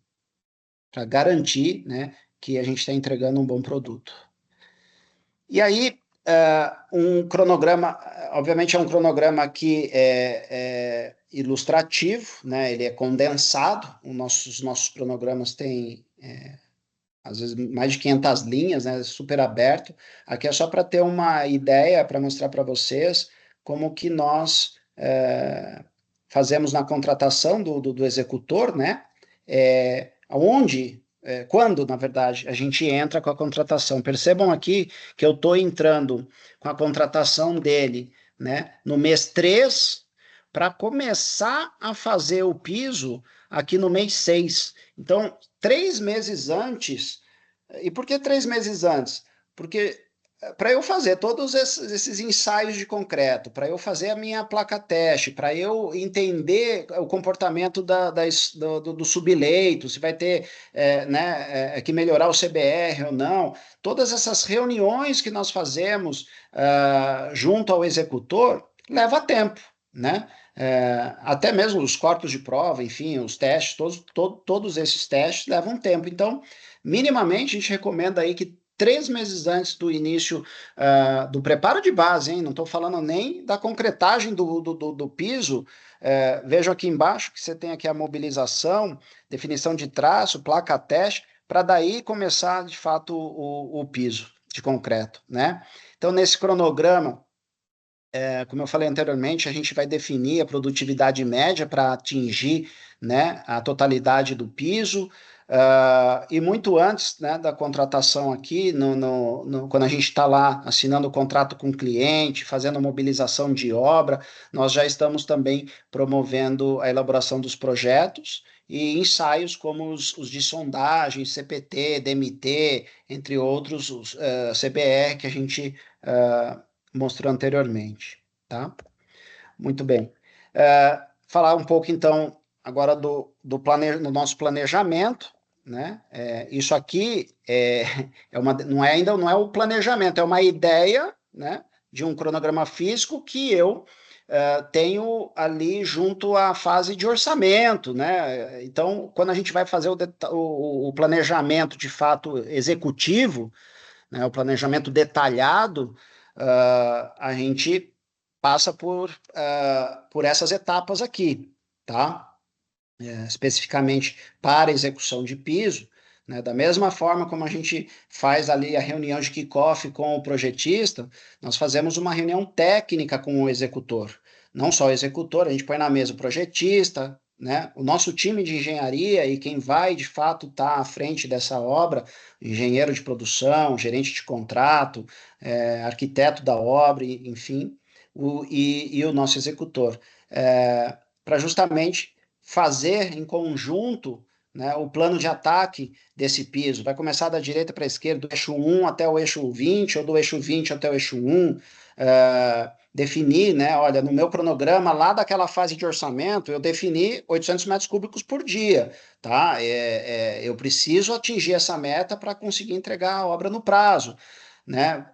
para garantir, né, que a gente está entregando um bom produto. E aí, um cronograma, obviamente é um cronograma que é ilustrativo, né? Ele é condensado. Os nossos cronogramas têm, às vezes, mais de 500 linhas, né? Super aberto. Aqui é só para ter uma ideia, para mostrar para vocês como que nós fazemos na contratação do executor, né? Quando, na verdade, a gente entra com a contratação. Percebam aqui que eu estou entrando com a contratação dele, né, no mês 3, para começar a fazer o piso aqui no mês 6. Então, 3 meses antes. E por que 3 meses antes? Porque para eu fazer todos esses ensaios de concreto, para eu fazer a minha placa teste, para eu entender o comportamento do subleito, se vai ter que melhorar o CBR ou não, todas essas reuniões que nós fazemos junto ao executor, leva tempo, né? Até mesmo os corpos de prova, enfim, os testes, todos esses testes levam tempo. Então, minimamente, a gente recomenda aí que 3 meses antes do início do preparo de base, hein? Não estou falando nem da concretagem do piso. Vejam aqui embaixo que você tem aqui a mobilização, definição de traço, placa teste, para daí começar de fato o piso de concreto, né? Então, nesse cronograma, como eu falei anteriormente, a gente vai definir a produtividade média para atingir, né, a totalidade do piso. E muito antes, né, da contratação aqui, quando a gente está lá assinando o contrato com o cliente, fazendo a mobilização de obra, nós já estamos também promovendo a elaboração dos projetos e ensaios como os de sondagem, CPT, DMT, entre outros, os CBR que a gente mostrou anteriormente, tá? Muito bem. Falar um pouco, então, agora do nosso planejamento, né? Isso aqui ainda não é o planejamento, é uma ideia, né, de um cronograma físico que eu tenho ali junto à fase de orçamento, né? Então, quando a gente vai fazer o planejamento de fato executivo, né, o planejamento detalhado, a gente passa por essas etapas aqui, tá? Especificamente para execução de piso, né? Da mesma forma como a gente faz ali a reunião de kickoff com o projetista, nós fazemos uma reunião técnica com o executor. Não só o executor, a gente põe na mesa o projetista, né? O nosso time de engenharia e quem vai de fato estar à frente dessa obra, engenheiro de produção, gerente de contrato, arquiteto da obra, enfim, e o nosso executor, para justamente fazer em conjunto, né, o plano de ataque desse piso. Vai começar da direita para a esquerda, do eixo 1 até o eixo 20, ou do eixo 20 até o eixo 1, definir, né, olha, no meu cronograma, lá daquela fase de orçamento, eu defini 800 metros cúbicos por dia, tá? Eu preciso atingir essa meta para conseguir entregar a obra no prazo, né?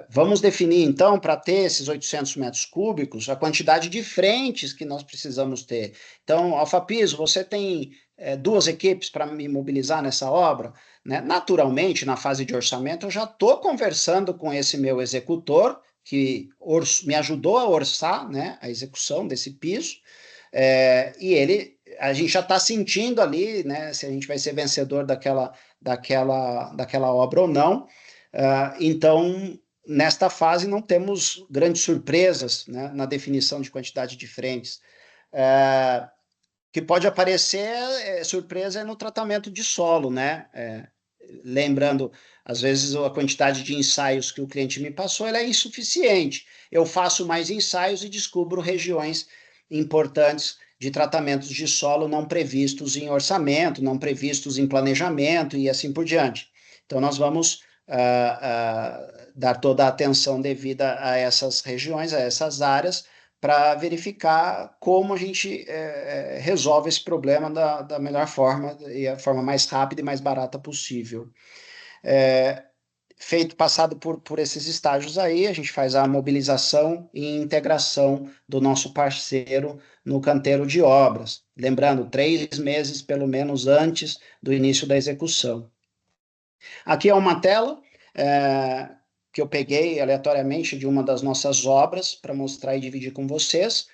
Vamos definir, então, para ter esses 800 metros cúbicos, a quantidade de frentes que nós precisamos ter. Então, Alfapiso, você tem 2 equipes para me mobilizar nessa obra? Né? Naturalmente, na fase de orçamento, eu já estou conversando com esse meu executor, que me ajudou a orçar, né, a execução desse piso, e ele a gente já está sentindo ali, né, se a gente vai ser vencedor daquela obra ou não. Então, nesta fase, não temos grandes surpresas, né, na definição de quantidade de frentes. Que pode aparecer surpresa no tratamento de solo, né? Lembrando, às vezes a quantidade de ensaios que o cliente me passou ela é insuficiente. Eu faço mais ensaios e descubro regiões importantes de tratamentos de solo não previstos em orçamento, não previstos em planejamento e assim por diante. Então, nós vamos dar toda a atenção devida a essas regiões, a essas áreas, para verificar como a gente resolve esse problema da melhor forma e a forma mais rápida e mais barata possível. Passado por esses estágios aí, a gente faz a mobilização e integração do nosso parceiro no canteiro de obras. Lembrando, 3 meses, pelo menos, antes do início da execução. Aqui é uma tela que eu peguei aleatoriamente de uma das nossas obras para mostrar e dividir com vocês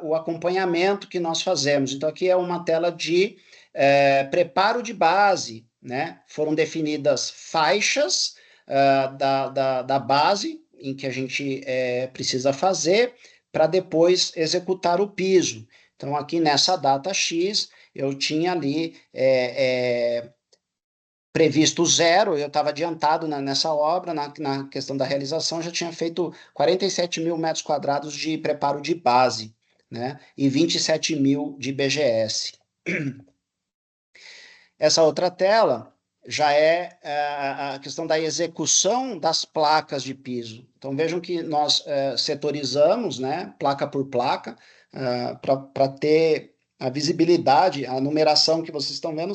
o acompanhamento que nós fazemos. Então, aqui é uma tela de preparo de base, né? Foram definidas faixas da base em que a gente precisa fazer para depois executar o piso. Então, aqui nessa data X, eu tinha ali previsto zero, eu estava adiantado nessa obra, na questão da realização, já tinha feito 47 mil metros quadrados de preparo de base, né? E 27 mil de BGS. Essa outra tela já é a questão da execução das placas de piso. Então, vejam que nós setorizamos, né, placa por placa, para ter a visibilidade, a numeração que vocês estão vendo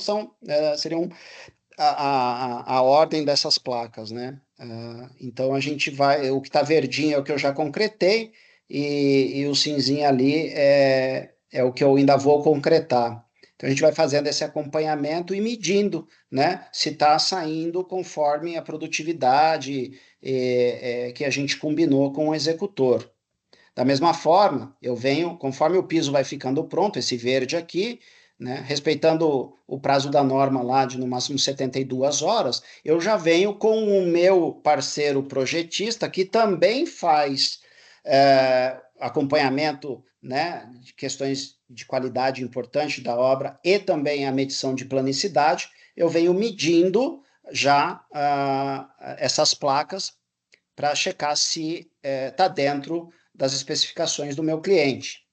seriam a ordem dessas placas, né? Então a gente vai, o que está verdinho é o que eu já concretei e o cinzinho ali é o que eu ainda vou concretar. Então a gente vai fazendo esse acompanhamento e medindo, né? Se está saindo conforme a produtividade que a gente combinou com o executor. Da mesma forma, eu venho, conforme o piso vai ficando pronto, esse verde aqui, né, respeitando o prazo da norma lá de no máximo 72 horas, eu já venho com o meu parceiro projetista, que também faz acompanhamento, né, de questões de qualidade importante da obra e também a medição de planicidade. Eu venho medindo já essas placas para checar se está dentro das especificações do meu cliente.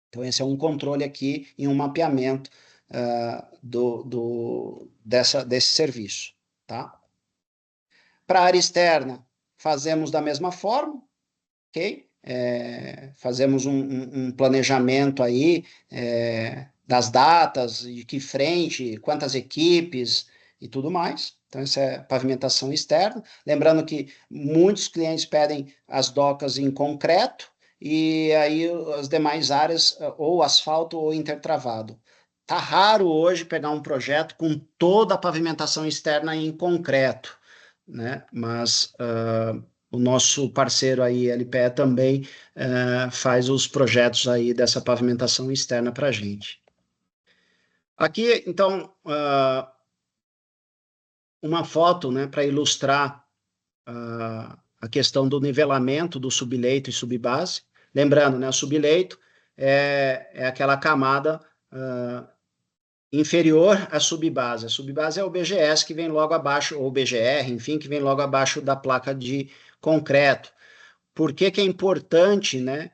Então, esse é um controle aqui e um mapeamento desse serviço. Tá? Para a área externa, fazemos da mesma forma, ok? Fazemos um planejamento aí das datas, de que frente, quantas equipes e tudo mais. Então, essa é pavimentação externa. Lembrando que muitos clientes pedem as docas em concreto, e aí as demais áreas, ou asfalto ou intertravado. Tá raro hoje pegar um projeto com toda a pavimentação externa em concreto, né? Mas o nosso parceiro aí, LPE, também faz os projetos aí dessa pavimentação externa para a gente. Aqui, então, uma foto, né, para ilustrar a questão do nivelamento do subleito e subbase. Lembrando, né, o subleito é aquela camada inferior à subbase. A subbase é o BGS que vem logo abaixo, ou BGR, enfim, que vem logo abaixo da placa de concreto. Por que é importante, né,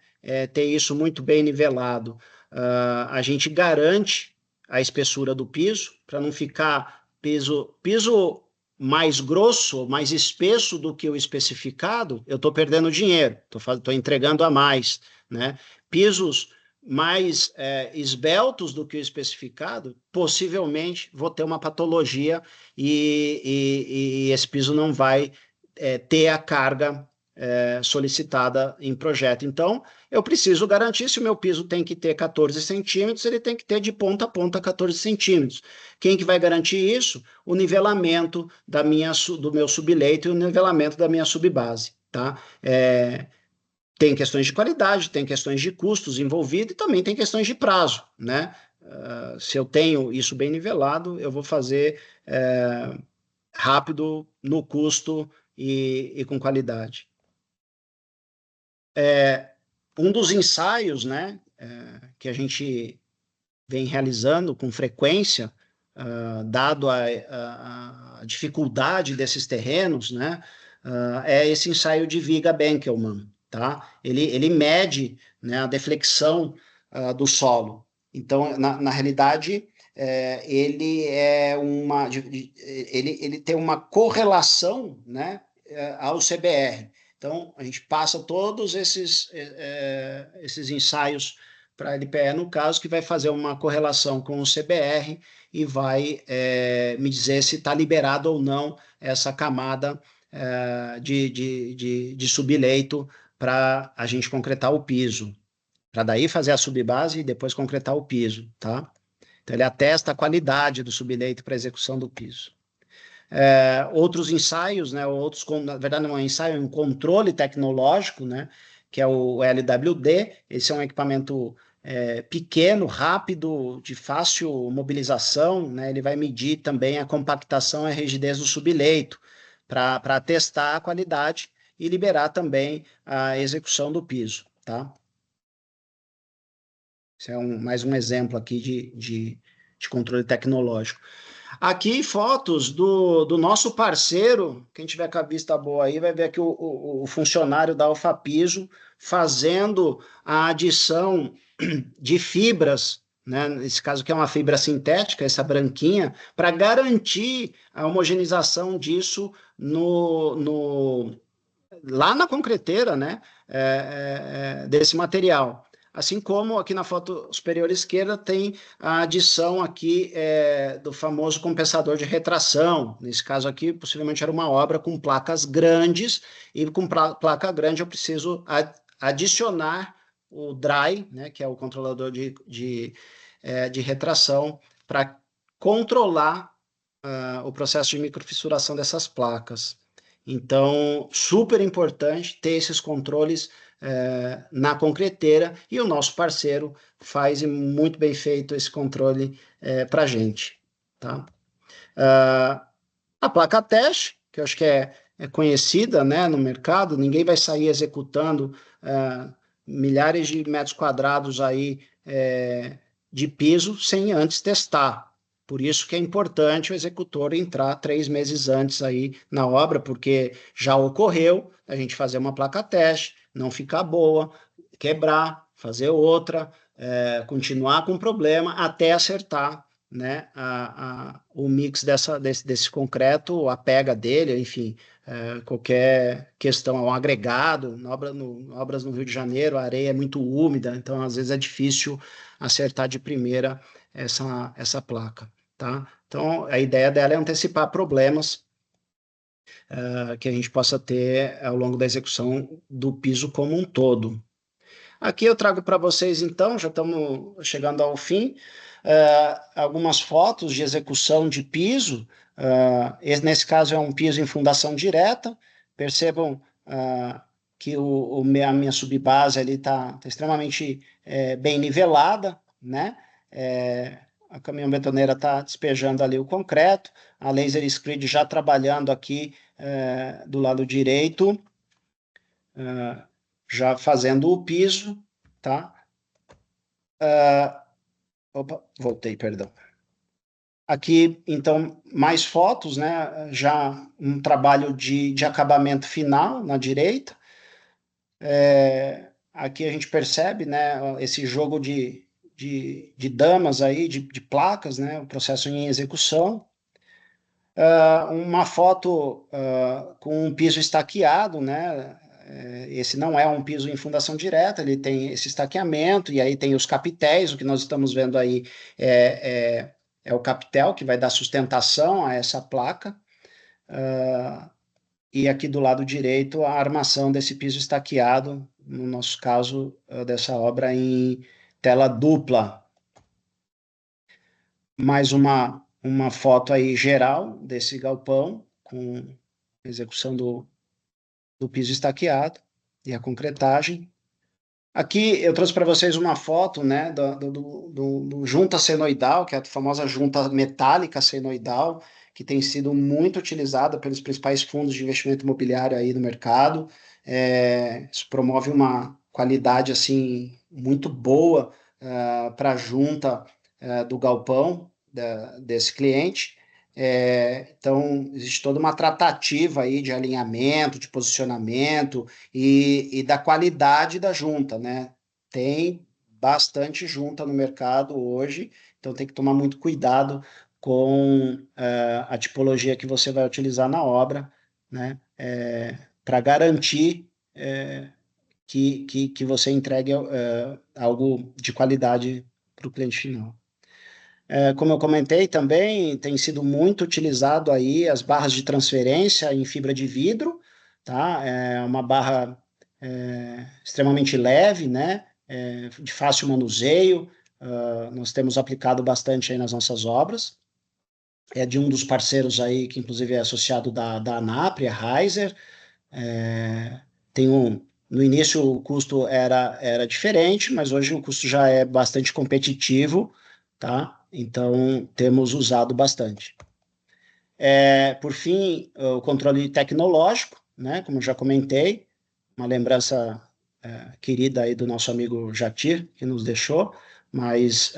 ter isso muito bem nivelado? A gente garante a espessura do piso, para não ficar piso mais grosso, mais espesso do que o especificado, eu estou perdendo dinheiro, estou entregando a mais, né? Pisos mais esbeltos do que o especificado, possivelmente vou ter uma patologia e esse piso não vai ter a carga solicitada em projeto. Então, eu preciso garantir, se o meu piso tem que ter 14 centímetros, ele tem que ter de ponta a ponta 14 centímetros. Quem que vai garantir isso? O nivelamento do meu subleito e o nivelamento da minha subbase, tá? tem questões de qualidade, tem questões de custos envolvidos e também tem questões de prazo, né? Se eu tenho isso bem nivelado, eu vou fazer rápido no custo e com qualidade. Um dos ensaios, né, que a gente vem realizando com frequência, dado a dificuldade desses terrenos, né, é esse ensaio de Viga-Benkelman, tá? Ele mede, né, a deflexão do solo. Então, na realidade, ele tem uma correlação, né, ao CBR. Então, a gente passa todos esses ensaios para a LPE, no caso, que vai fazer uma correlação com o CBR e vai me dizer se está liberado ou não essa camada de subleito para a gente concretar o piso. Para daí fazer a subbase e depois concretar o piso, tá? Então, ele atesta a qualidade do subleito para execução do piso. Outros ensaios, né, na verdade não é um ensaio, é um controle tecnológico, né, que é o LWD. Esse é um equipamento pequeno, rápido, de fácil mobilização, né, ele vai medir também a compactação e a rigidez do subleito para testar a qualidade e liberar também a execução do piso, tá? Esse é mais um exemplo aqui de controle tecnológico. Aqui fotos do nosso parceiro, quem tiver com a vista boa aí vai ver aqui o funcionário da Alfapiso fazendo a adição de fibras, né? Nesse caso aqui é uma fibra sintética, essa branquinha, para garantir a homogeneização disso lá na concreteira, né? Desse material. Assim como aqui na foto superior esquerda tem a adição aqui do famoso compensador de retração. Nesse caso aqui, possivelmente era uma obra com placas grandes, e com placa grande eu preciso adicionar o dry, né, que é o controlador de retração, para controlar o processo de microfissuração dessas placas. Então, super importante ter esses controles na concreteira, e o nosso parceiro faz muito bem feito esse controle para a gente. Tá? A placa teste, que eu acho que é conhecida, né, no mercado, ninguém vai sair executando milhares de metros quadrados aí, de piso sem antes testar. Por isso que é importante o executor entrar 3 meses antes aí na obra, porque já ocorreu a gente fazer uma placa teste, não ficar boa, quebrar, fazer outra, continuar com o problema até acertar, né, o mix desse concreto, a pega dele, enfim, qualquer questão, um agregado, obras no Rio de Janeiro, a areia é muito úmida, então às vezes é difícil acertar de primeira essa placa. Tá? Então, a ideia dela é antecipar problemas que a gente possa ter ao longo da execução do piso como um todo. Aqui eu trago para vocês, então, já estamos chegando ao fim, algumas fotos de execução de piso. Nesse caso é um piso em fundação direta. Percebam que a minha subbase ali está extremamente bem nivelada, né? A caminhão betoneira está despejando ali o concreto, a laser screed já trabalhando aqui do lado direito, já fazendo o piso, tá? Opa, voltei, perdão. Aqui, então, mais fotos, né? Já um trabalho de acabamento final na direita. Aqui a gente percebe, né, esse jogo de damas aí, de placas, né? O processo em execução. Uma foto com um piso estaqueado, né? Esse não é um piso em fundação direta, ele tem esse estaqueamento, e aí tem os capitéis. O que nós estamos vendo aí é o capitel que vai dar sustentação a essa placa, e aqui do lado direito a armação desse piso estaqueado, no nosso caso dessa obra em tela dupla. Mais uma foto aí geral desse galpão, com execução do piso estaqueado. e a concretagem. Aqui eu trouxe para vocês uma foto, né, do junta senoidal, que é a famosa junta metálica senoidal, que tem sido muito utilizada pelos principais fundos de investimento imobiliário aí no mercado. Isso promove uma qualidade assim muito boa para a junta do galpão desse cliente. Então, existe toda uma tratativa aí de alinhamento, de posicionamento e da qualidade da junta, né? Tem bastante junta no mercado hoje, então tem que tomar muito cuidado com a tipologia que você vai utilizar na obra, né? Para garantir que você entregue algo de qualidade para o cliente final. Como eu comentei também, tem sido muito utilizado aí as barras de transferência em fibra de vidro, tá? É uma barra extremamente leve, né? De fácil manuseio. Nós temos aplicado bastante aí nas nossas obras. É de um dos parceiros aí, que inclusive é associado da ANAPRE, a Heiser. No início o custo era diferente, mas hoje o custo já é bastante competitivo, tá? Então temos usado bastante. Por fim, o controle tecnológico, né? Como eu já comentei, uma lembrança querida aí do nosso amigo Jatir, que nos deixou, mas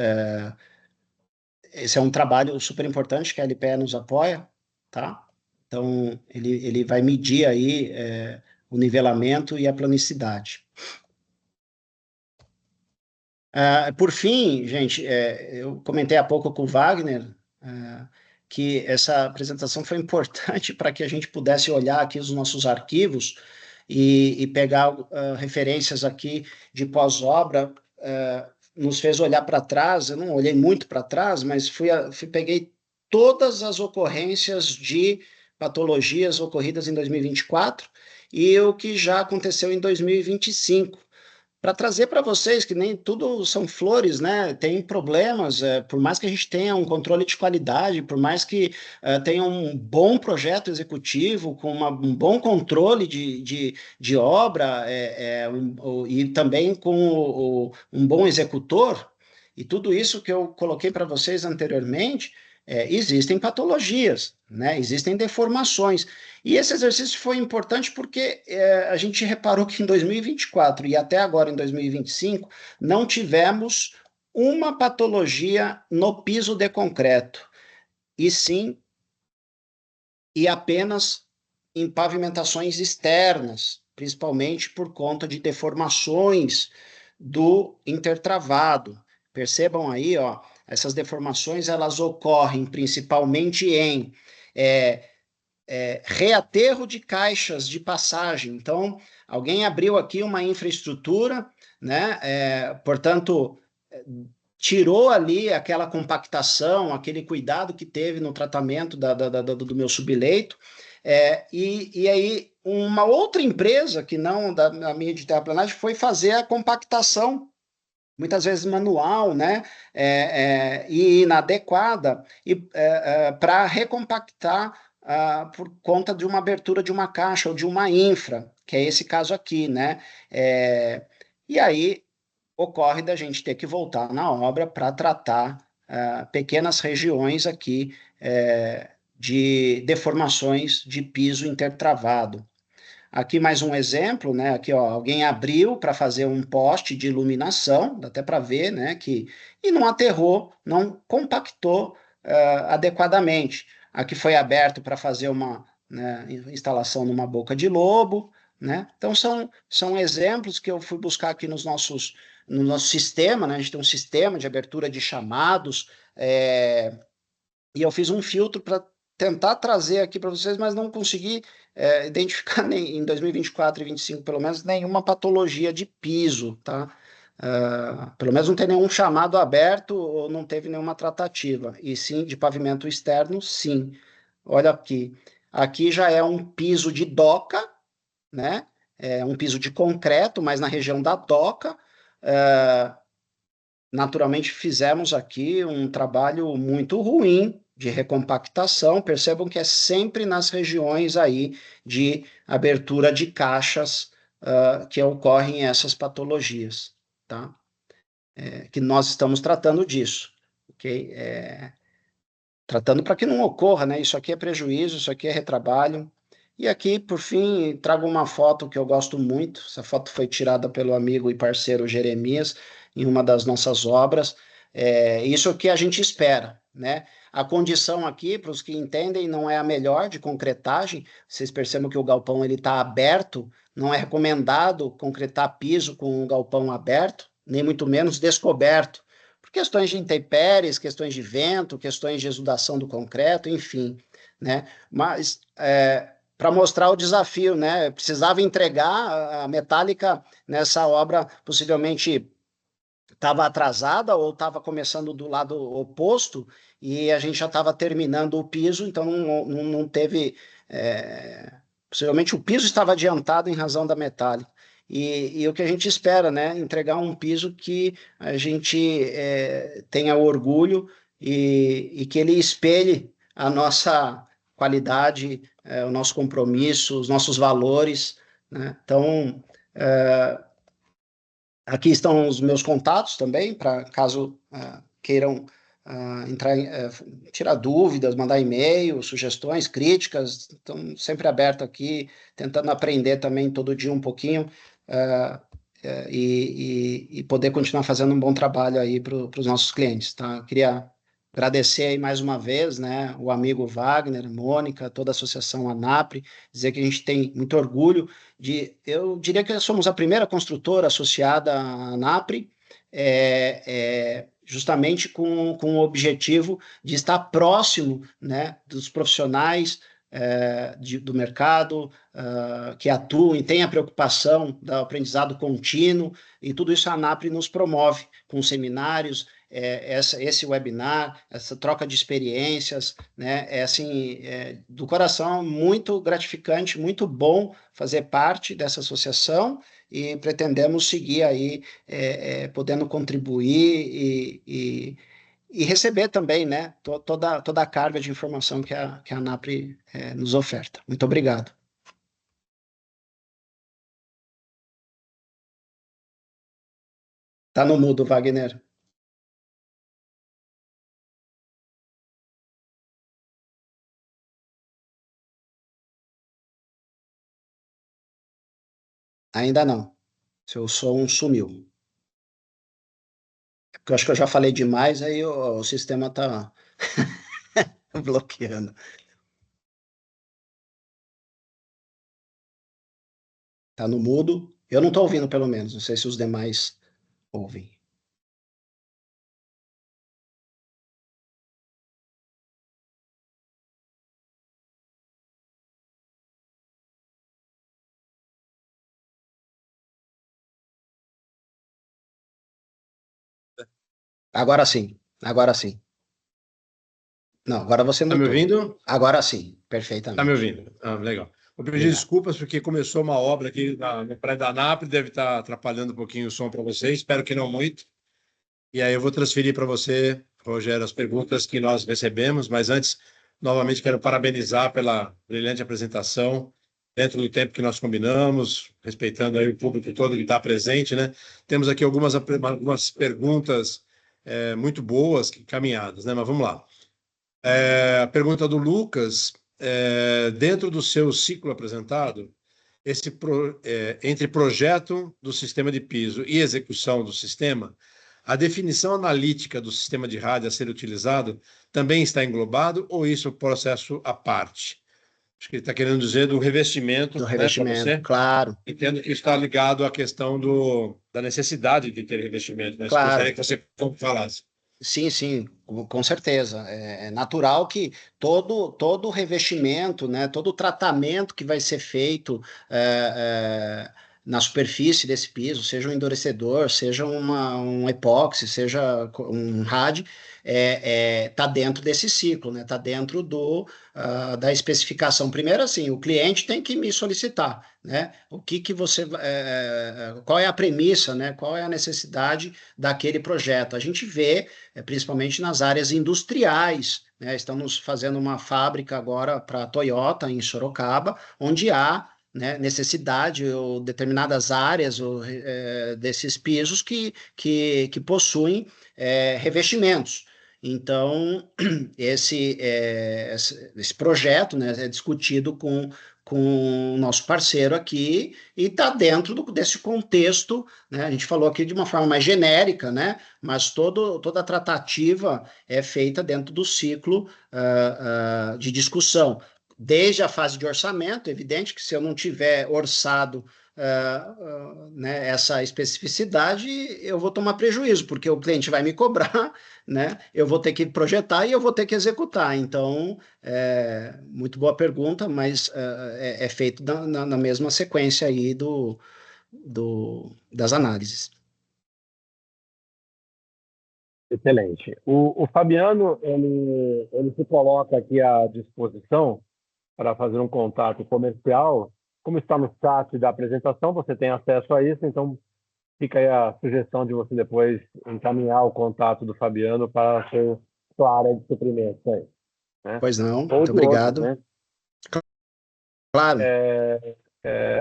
esse é um trabalho super importante que a LPE nos apoia, tá? Então, ele vai medir aí o nivelamento e a planicidade. Por fim, gente, eu comentei há pouco com o Wagner que essa apresentação foi importante para que a gente pudesse olhar aqui os nossos arquivos e pegar referências aqui de pós-obra, nos fez olhar para trás. Eu não olhei muito para trás, mas peguei todas as ocorrências de patologias ocorridas em 2024 e o que já aconteceu em 2025, para trazer para vocês que nem tudo são flores, né? Tem problemas, por mais que a gente tenha um controle de qualidade, por mais que tenha um bom projeto executivo, com um bom controle de obra, e também com um bom executor, e tudo isso que eu coloquei para vocês anteriormente, existem patologias, né? Existem deformações. E esse exercício foi importante porque a gente reparou que em 2024 e até agora em 2025 não tivemos uma patologia no piso de concreto, e sim e apenas em pavimentações externas, principalmente por conta de deformações do intertravado. Percebam aí, ó, essas deformações elas ocorrem principalmente em reaterro de caixas de passagem. Então, alguém abriu aqui uma infraestrutura, né? Portanto, tirou ali aquela compactação, aquele cuidado que teve no tratamento do meu subleito, e aí uma outra empresa, que não da minha de terraplanagem, foi fazer a compactação, muitas vezes manual, né, e inadequada, para recompactar por conta de uma abertura de uma caixa ou de uma infra, que é esse caso aqui, né, e aí ocorre da gente ter que voltar na obra para tratar pequenas regiões aqui de deformações de piso intertravado. Aqui mais um exemplo, né? Aqui, ó, alguém abriu para fazer um poste de iluminação, dá até para ver, né? E não aterrou, não compactou adequadamente. Aqui foi aberto para fazer uma, né, instalação numa boca de lobo, né? Então são exemplos que eu fui buscar aqui no nosso sistema, né? A gente tem um sistema de abertura de chamados, e eu fiz um filtro para tentar trazer aqui para vocês, mas não consegui identificar nem em 2024 e 2025, pelo menos, nenhuma patologia de piso, tá? Pelo menos não tem nenhum chamado aberto ou não teve nenhuma tratativa. E sim, de pavimento externo, sim. Olha aqui. Aqui já é um piso de doca, né? É um piso de concreto, mas na região da doca. Naturalmente, fizemos aqui um trabalho muito ruim de recompactação. Percebam que é sempre nas regiões aí de abertura de caixas que ocorrem essas patologias, tá? Que nós estamos tratando disso, ok? Tratando para que não ocorra, né? Isso aqui é prejuízo, isso aqui é retrabalho. E aqui, por fim, trago uma foto que eu gosto muito. Essa foto foi tirada pelo amigo e parceiro Jeremias em uma das nossas obras. Isso que a gente espera, né? A condição aqui, para os que entendem, não é a melhor de concretagem. Vocês percebam que o galpão ele está aberto. Não é recomendado concretar piso com um galpão aberto, nem muito menos descoberto por questões de intempéries, questões de vento, questões de exudação do concreto, enfim, né? Mas para mostrar o desafio, né? Precisava entregar a metálica nessa obra, possivelmente estava atrasada ou estava começando do lado oposto e a gente já estava terminando o piso, então não teve. Possivelmente o piso estava adiantado em razão da metálica. E o que a gente espera, né? Entregar um piso que a gente tenha orgulho e que ele espelhe a nossa qualidade, o nosso compromisso, os nossos valores, né? Então, aqui estão os meus contatos também, para caso queiram entrar, tirar dúvidas, mandar e-mail, sugestões, críticas. Estão sempre aberto aqui, tentando aprender também todo dia um pouquinho e poder continuar fazendo um bom trabalho aí para os nossos clientes, tá? Queria agradecer aí mais uma vez, né, o amigo Wagner, Mônica, toda a associação ANAPRE, dizer que a gente tem muito orgulho eu diria que somos a primeira construtora associada à ANAPRE, justamente com o objetivo de estar próximo, né, dos profissionais do mercado, que atuam e têm a preocupação do aprendizado contínuo, e tudo isso a ANAPRE nos promove, com seminários, esse webinar, essa troca de experiências, né? Assim, do coração, muito gratificante, muito bom fazer parte dessa associação e pretendemos seguir aí, podendo contribuir e receber também, né? Toda a carga de informação que a ANAPRE nos oferta. Muito obrigado. Tá no mudo, Wagner. Ainda não. Seu som sumiu. Porque eu acho que eu já falei demais, aí o sistema está bloqueando. Tá no mudo. Eu não estou ouvindo, pelo menos. Não sei se os demais ouvem. Agora sim. Agora sim. Não, agora você Tá me mutou. ouvindo? Agora sim, Tá me perfeitamente. ouvindo? Ah, legal. Vou pedir Obrigado. desculpas porque começou uma obra aqui na Praia da Nápoles, deve estar atrapalhando um pouquinho o som para vocês, espero que não muito. E aí eu vou transferir para você, Rogério, as perguntas que nós recebemos, mas antes, novamente, quero parabenizar pela brilhante apresentação, dentro do tempo que nós combinamos, respeitando aí o público todo que está presente, né? Temos aqui algumas perguntas muito boas, caminhadas, né? Mas vamos lá. A pergunta do Lucas, dentro do seu ciclo apresentado, entre projeto do sistema de piso e execução do sistema, a definição analítica do sistema de rádio a ser utilizado também está englobado ou isso é um processo à parte? Acho que ele está querendo dizer do revestimento, Do né, revestimento, para você. claro. Entendo que está ligado à questão da necessidade de ter revestimento, né? Claro. Gostaria que você falasse. Sim, com certeza. É natural que todo revestimento, né, todo tratamento que vai ser feito na superfície desse piso, seja um endurecedor, seja um epóxi, seja um RAD, tá dentro desse ciclo, né? Tá dentro da especificação. Primeiro, assim, o cliente tem que me solicitar, né? O que você, qual é a premissa, né? Qual é a necessidade daquele projeto? A gente vê principalmente nas áreas industriais, né? Estamos fazendo uma fábrica agora para a Toyota em Sorocaba, onde há né, necessidade ou determinadas áreas desses pisos que possuem revestimentos. Então, esse projeto, né, é discutido com o nosso parceiro aqui e está dentro desse contexto, né? A gente falou aqui de uma forma mais genérica, né? Mas toda a tratativa é feita dentro do ciclo de discussão. Desde a fase de orçamento, evidente que se eu não tiver orçado né, essa especificidade, eu vou tomar prejuízo, porque o cliente vai me cobrar, né? Eu vou ter que projetar e eu vou ter que executar. Então, muito boa pergunta, mas é feito na mesma sequência aí das análises. Excelente. O Fabiano, ele se coloca aqui à disposição para fazer um contato comercial. Como está no chat da apresentação, você tem acesso a isso, então fica aí a sugestão de você depois encaminhar o contato do Fabiano para a sua área de suprimento aí, né? Pois não, Ou muito de obrigado. outros, né? Claro.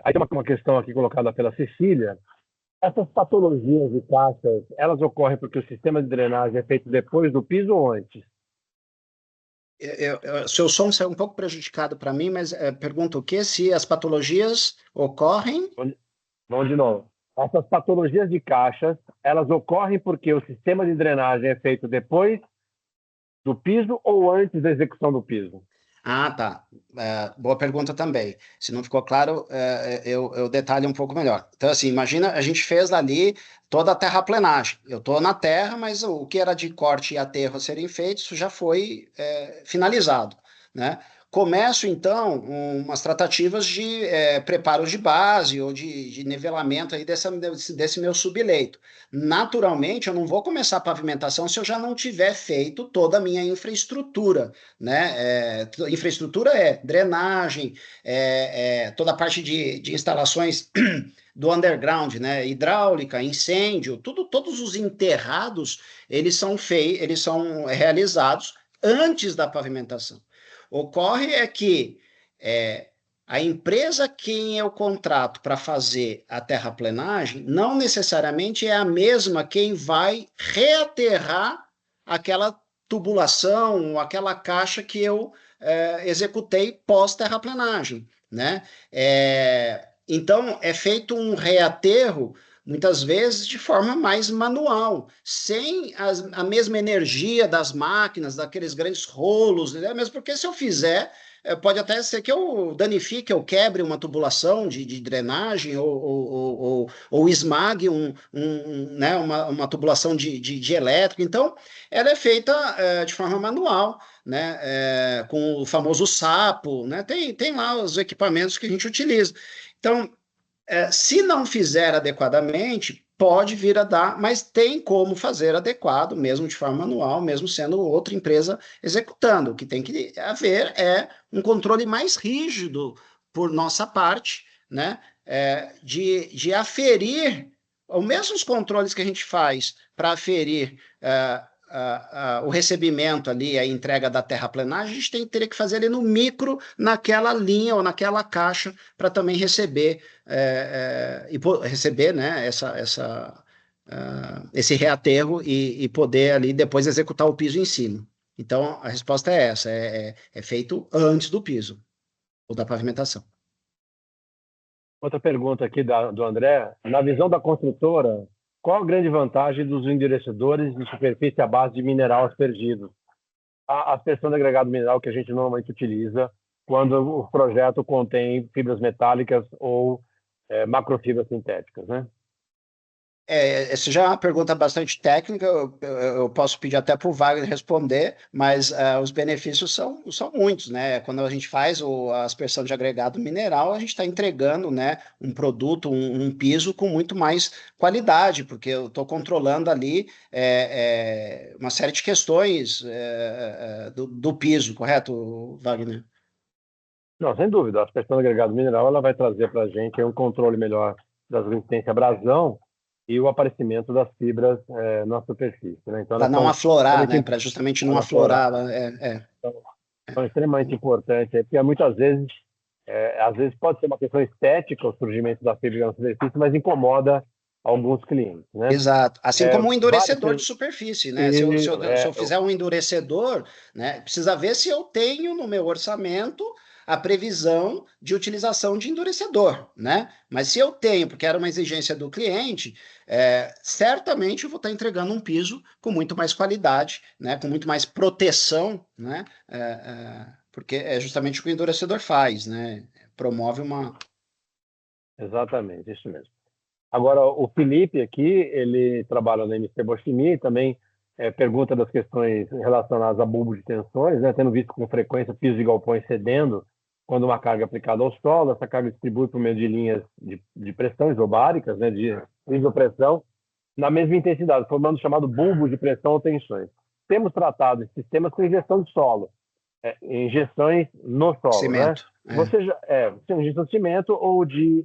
Aí tem uma questão aqui colocada pela Cecília. Essas patologias de caixas, elas ocorrem porque o sistema de drenagem é feito depois do piso ou antes? Seu som saiu um pouco prejudicado para mim, mas pergunta o que? Se as patologias ocorrem... Vamos de novo. Essas patologias de caixas, elas ocorrem porque o sistema de drenagem é feito depois do piso ou antes da execução do piso? Ah, tá. Boa pergunta também. Se não ficou claro, eu detalho um pouco melhor. Então, assim, imagina, a gente fez ali toda a terraplenagem. Eu estou na terra, mas o que era de corte e aterro a serem feitos, isso já foi finalizado, né? Começo, então, umas tratativas de preparos de base ou de nivelamento aí desse meu subleito. Naturalmente, eu não vou começar a pavimentação se eu já não tiver feito toda a minha infraestrutura, né? Infraestrutura é drenagem, toda a parte de instalações do underground, né? Hidráulica, incêndio, todos os enterrados, eles são realizados antes da pavimentação. Ocorre que a empresa quem eu contrato para fazer a terraplenagem não necessariamente é a mesma quem vai reaterrar aquela tubulação, aquela caixa que eu executei pós-terraplenagem, né? Então, é feito um reaterro, muitas vezes, de forma mais manual, sem a mesma energia das máquinas, daqueles grandes rolos, né? Mesmo porque se eu fizer, pode até ser que eu danifique, eu quebre uma tubulação de drenagem ou esmague né, uma tubulação de elétrico. Então, ela é feita de forma manual, né, com o famoso sapo, né? Tem lá os equipamentos que a gente utiliza. Então, se não fizer adequadamente, pode vir a dar, mas tem como fazer adequado, mesmo de forma manual, mesmo sendo outra empresa executando. O que tem que haver é um controle mais rígido por nossa parte, né? De aferir, os mesmos controles que a gente faz para aferir o recebimento ali, a entrega da terraplenagem, a gente teria que fazer ali no micro, naquela linha ou naquela caixa, para também receber, receber, né, esse reaterro e poder ali depois executar o piso em cima. Então, a resposta é essa, é feito antes do piso, ou da pavimentação. Outra pergunta aqui do André. Na visão da construtora, qual a grande vantagem dos endurecedores de superfície à base de mineral aspergido? A aspersão de agregado mineral que a gente normalmente utiliza quando o projeto contém fibras metálicas ou macrofibras sintéticas, né? Essa já é uma pergunta bastante técnica, eu posso pedir até para o Wagner responder, mas os benefícios são muitos, né? Quando a gente faz a aspersão de agregado mineral, a gente está entregando, né, um produto, um piso com muito mais qualidade, porque eu estou controlando ali uma série de questões do piso, correto, Wagner? Não, sem dúvida. A aspersão de agregado mineral ela vai trazer para a gente um controle melhor das resistências à abrasão e o aparecimento das fibras na superfície, né? Então, Para não aflorar, né? Para justamente não aflorar. Então, extremamente importante, porque muitas vezes às vezes pode ser uma questão estética o surgimento da fibra na superfície, mas incomoda alguns clientes, né? Exato. Assim como um endurecedor de Vários, superfície, né? Se eu é, fizer um endurecedor, né, precisa ver se eu tenho no meu orçamento a previsão de utilização de endurecedor, né? Mas se eu tenho, porque era uma exigência do cliente, certamente eu vou estar entregando um piso com muito mais qualidade, né? Com muito mais proteção, né? Porque é justamente o que o endurecedor faz, né? Promove uma... exatamente, isso mesmo. Agora, o Felipe aqui, ele trabalha na MC Bochimi, também pergunta das questões relacionadas a bulbo de tensões, né? Tendo visto com frequência pisos de galpões cedendo quando uma carga é aplicada ao solo, essa carga distribui por meio de linhas de pressão isobáricas, né? De isopressão, na mesma intensidade, formando o chamado bulbo de pressão ou tensões. Temos tratado esses sistemas com injeção de solo, injeções no solo, né? Cimento. Você já injeção de cimento ou de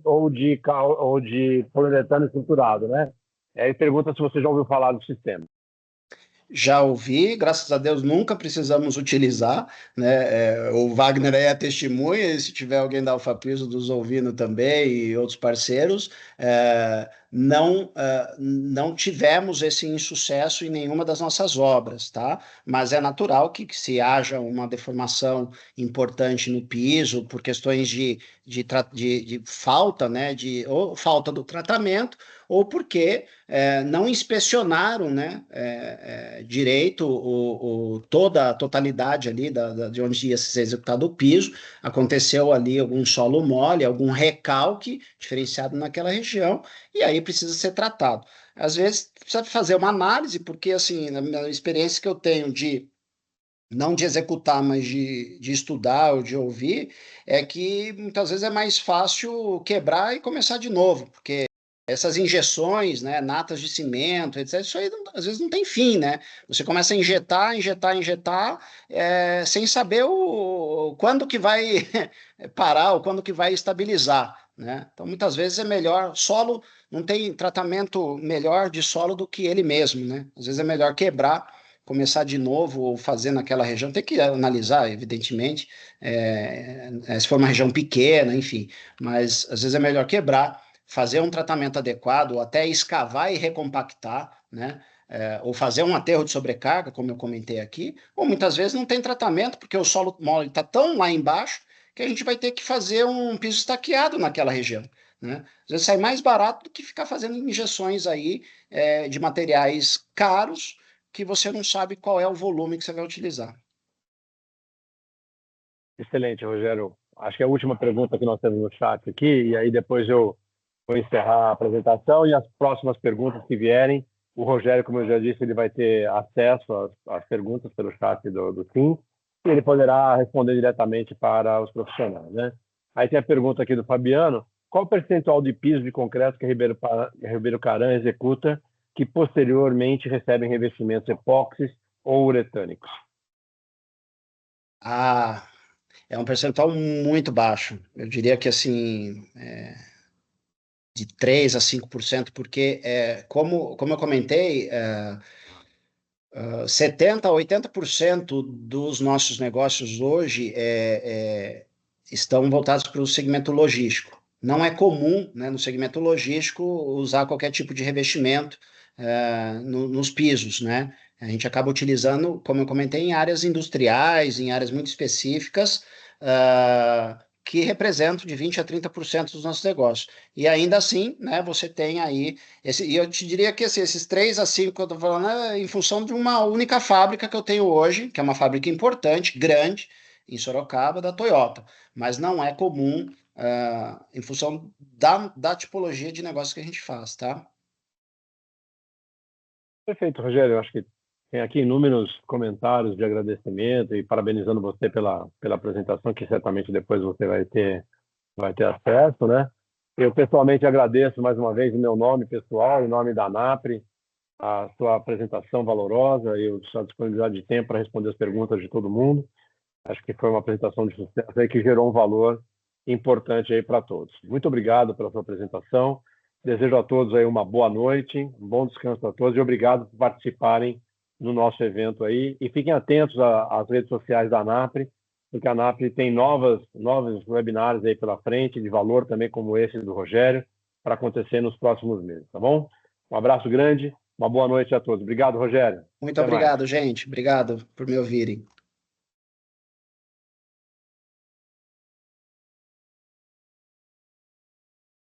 poliuretano estruturado, né? Aí pergunta se você já ouviu falar do sistema. Já ouvi, graças a Deus nunca precisamos utilizar, né? O Wagner aí é testemunha, e se tiver alguém da Alfapiso nos ouvindo também e outros parceiros, não tivemos esse insucesso em nenhuma das nossas obras, tá? Mas é natural que se haja uma deformação importante no piso por questões de falta, né? Ou falta do tratamento, ou porque não inspecionaram, né, direito toda a totalidade ali de onde ia ser executado o piso. Aconteceu ali algum solo mole, algum recalque diferenciado naquela região, e aí precisa ser tratado. Às vezes precisa fazer uma análise, porque assim, na experiência que eu tenho não de executar, mas de estudar ou de ouvir, é que muitas vezes é mais fácil quebrar e começar de novo, porque essas injeções, né, natas de cimento, etc., isso aí às vezes não tem fim, né? Você começa a injetar, sem saber quando que vai parar ou quando que vai estabilizar, né? Então, muitas vezes é melhor, solo, não tem tratamento melhor de solo do que ele mesmo, né? Às vezes é melhor quebrar, começar de novo ou fazer naquela região, tem que analisar, evidentemente, se for uma região pequena, enfim, mas às vezes é melhor quebrar, fazer um tratamento adequado, ou até escavar e recompactar, né? Ou fazer um aterro de sobrecarga, como eu comentei aqui, ou muitas vezes não tem tratamento, porque o solo mole está tão lá embaixo que a gente vai ter que fazer um piso estaqueado naquela região, né? Às vezes sai mais barato do que ficar fazendo injeções aí de materiais caros que você não sabe qual é o volume que você vai utilizar. Excelente, Rogério. Acho que é a última pergunta que nós temos no chat aqui, e aí depois eu vou encerrar a apresentação e as próximas perguntas que vierem. O Rogério, como eu já disse, ele vai ter acesso às perguntas pelo chat do Teams e ele poderá responder diretamente para os profissionais, né? Aí tem a pergunta aqui do Fabiano: qual o percentual de piso de concreto que a Ribeiro Caran executa que posteriormente recebem revestimentos epóxis ou uretânicos? É um percentual muito baixo. Eu diria que assim, de 3 a 5%, porque, como eu comentei, 70 a 80% dos nossos negócios hoje estão voltados para o segmento logístico. Não é comum, né, no segmento logístico usar qualquer tipo de revestimento nos pisos, né? A gente acaba utilizando, como eu comentei, em áreas industriais, em áreas muito específicas, que representam de 20 a 30% dos nossos negócios. E ainda assim, né, você tem aí, e eu te diria que assim, esses 3 a 5 que eu estou falando é em função de uma única fábrica que eu tenho hoje, que é uma fábrica importante, grande, em Sorocaba, da Toyota. Mas não é comum em função da tipologia de negócio que a gente faz, tá? Perfeito, Rogério. Eu acho que tem aqui inúmeros comentários de agradecimento e parabenizando você pela apresentação, que certamente depois você vai ter acesso, né? Eu pessoalmente agradeço mais uma vez em meu nome pessoal, em nome da ANAPRE, a sua apresentação valorosa e a sua disponibilidade de tempo para responder as perguntas de todo mundo. Acho que foi uma apresentação de sucesso aí que gerou um valor importante aí para todos. Muito obrigado pela sua apresentação. Desejo a todos aí uma boa noite, um bom descanso a todos e obrigado por participarem no nosso evento aí. E fiquem atentos às redes sociais da ANAPRE. porque a ANAP tem novos webinários aí pela frente, de valor também, como esse do Rogério, para acontecer nos próximos meses, tá bom? Um abraço grande, uma boa noite a todos. Obrigado, Rogério. Muito obrigado, gente. Obrigado por me ouvirem.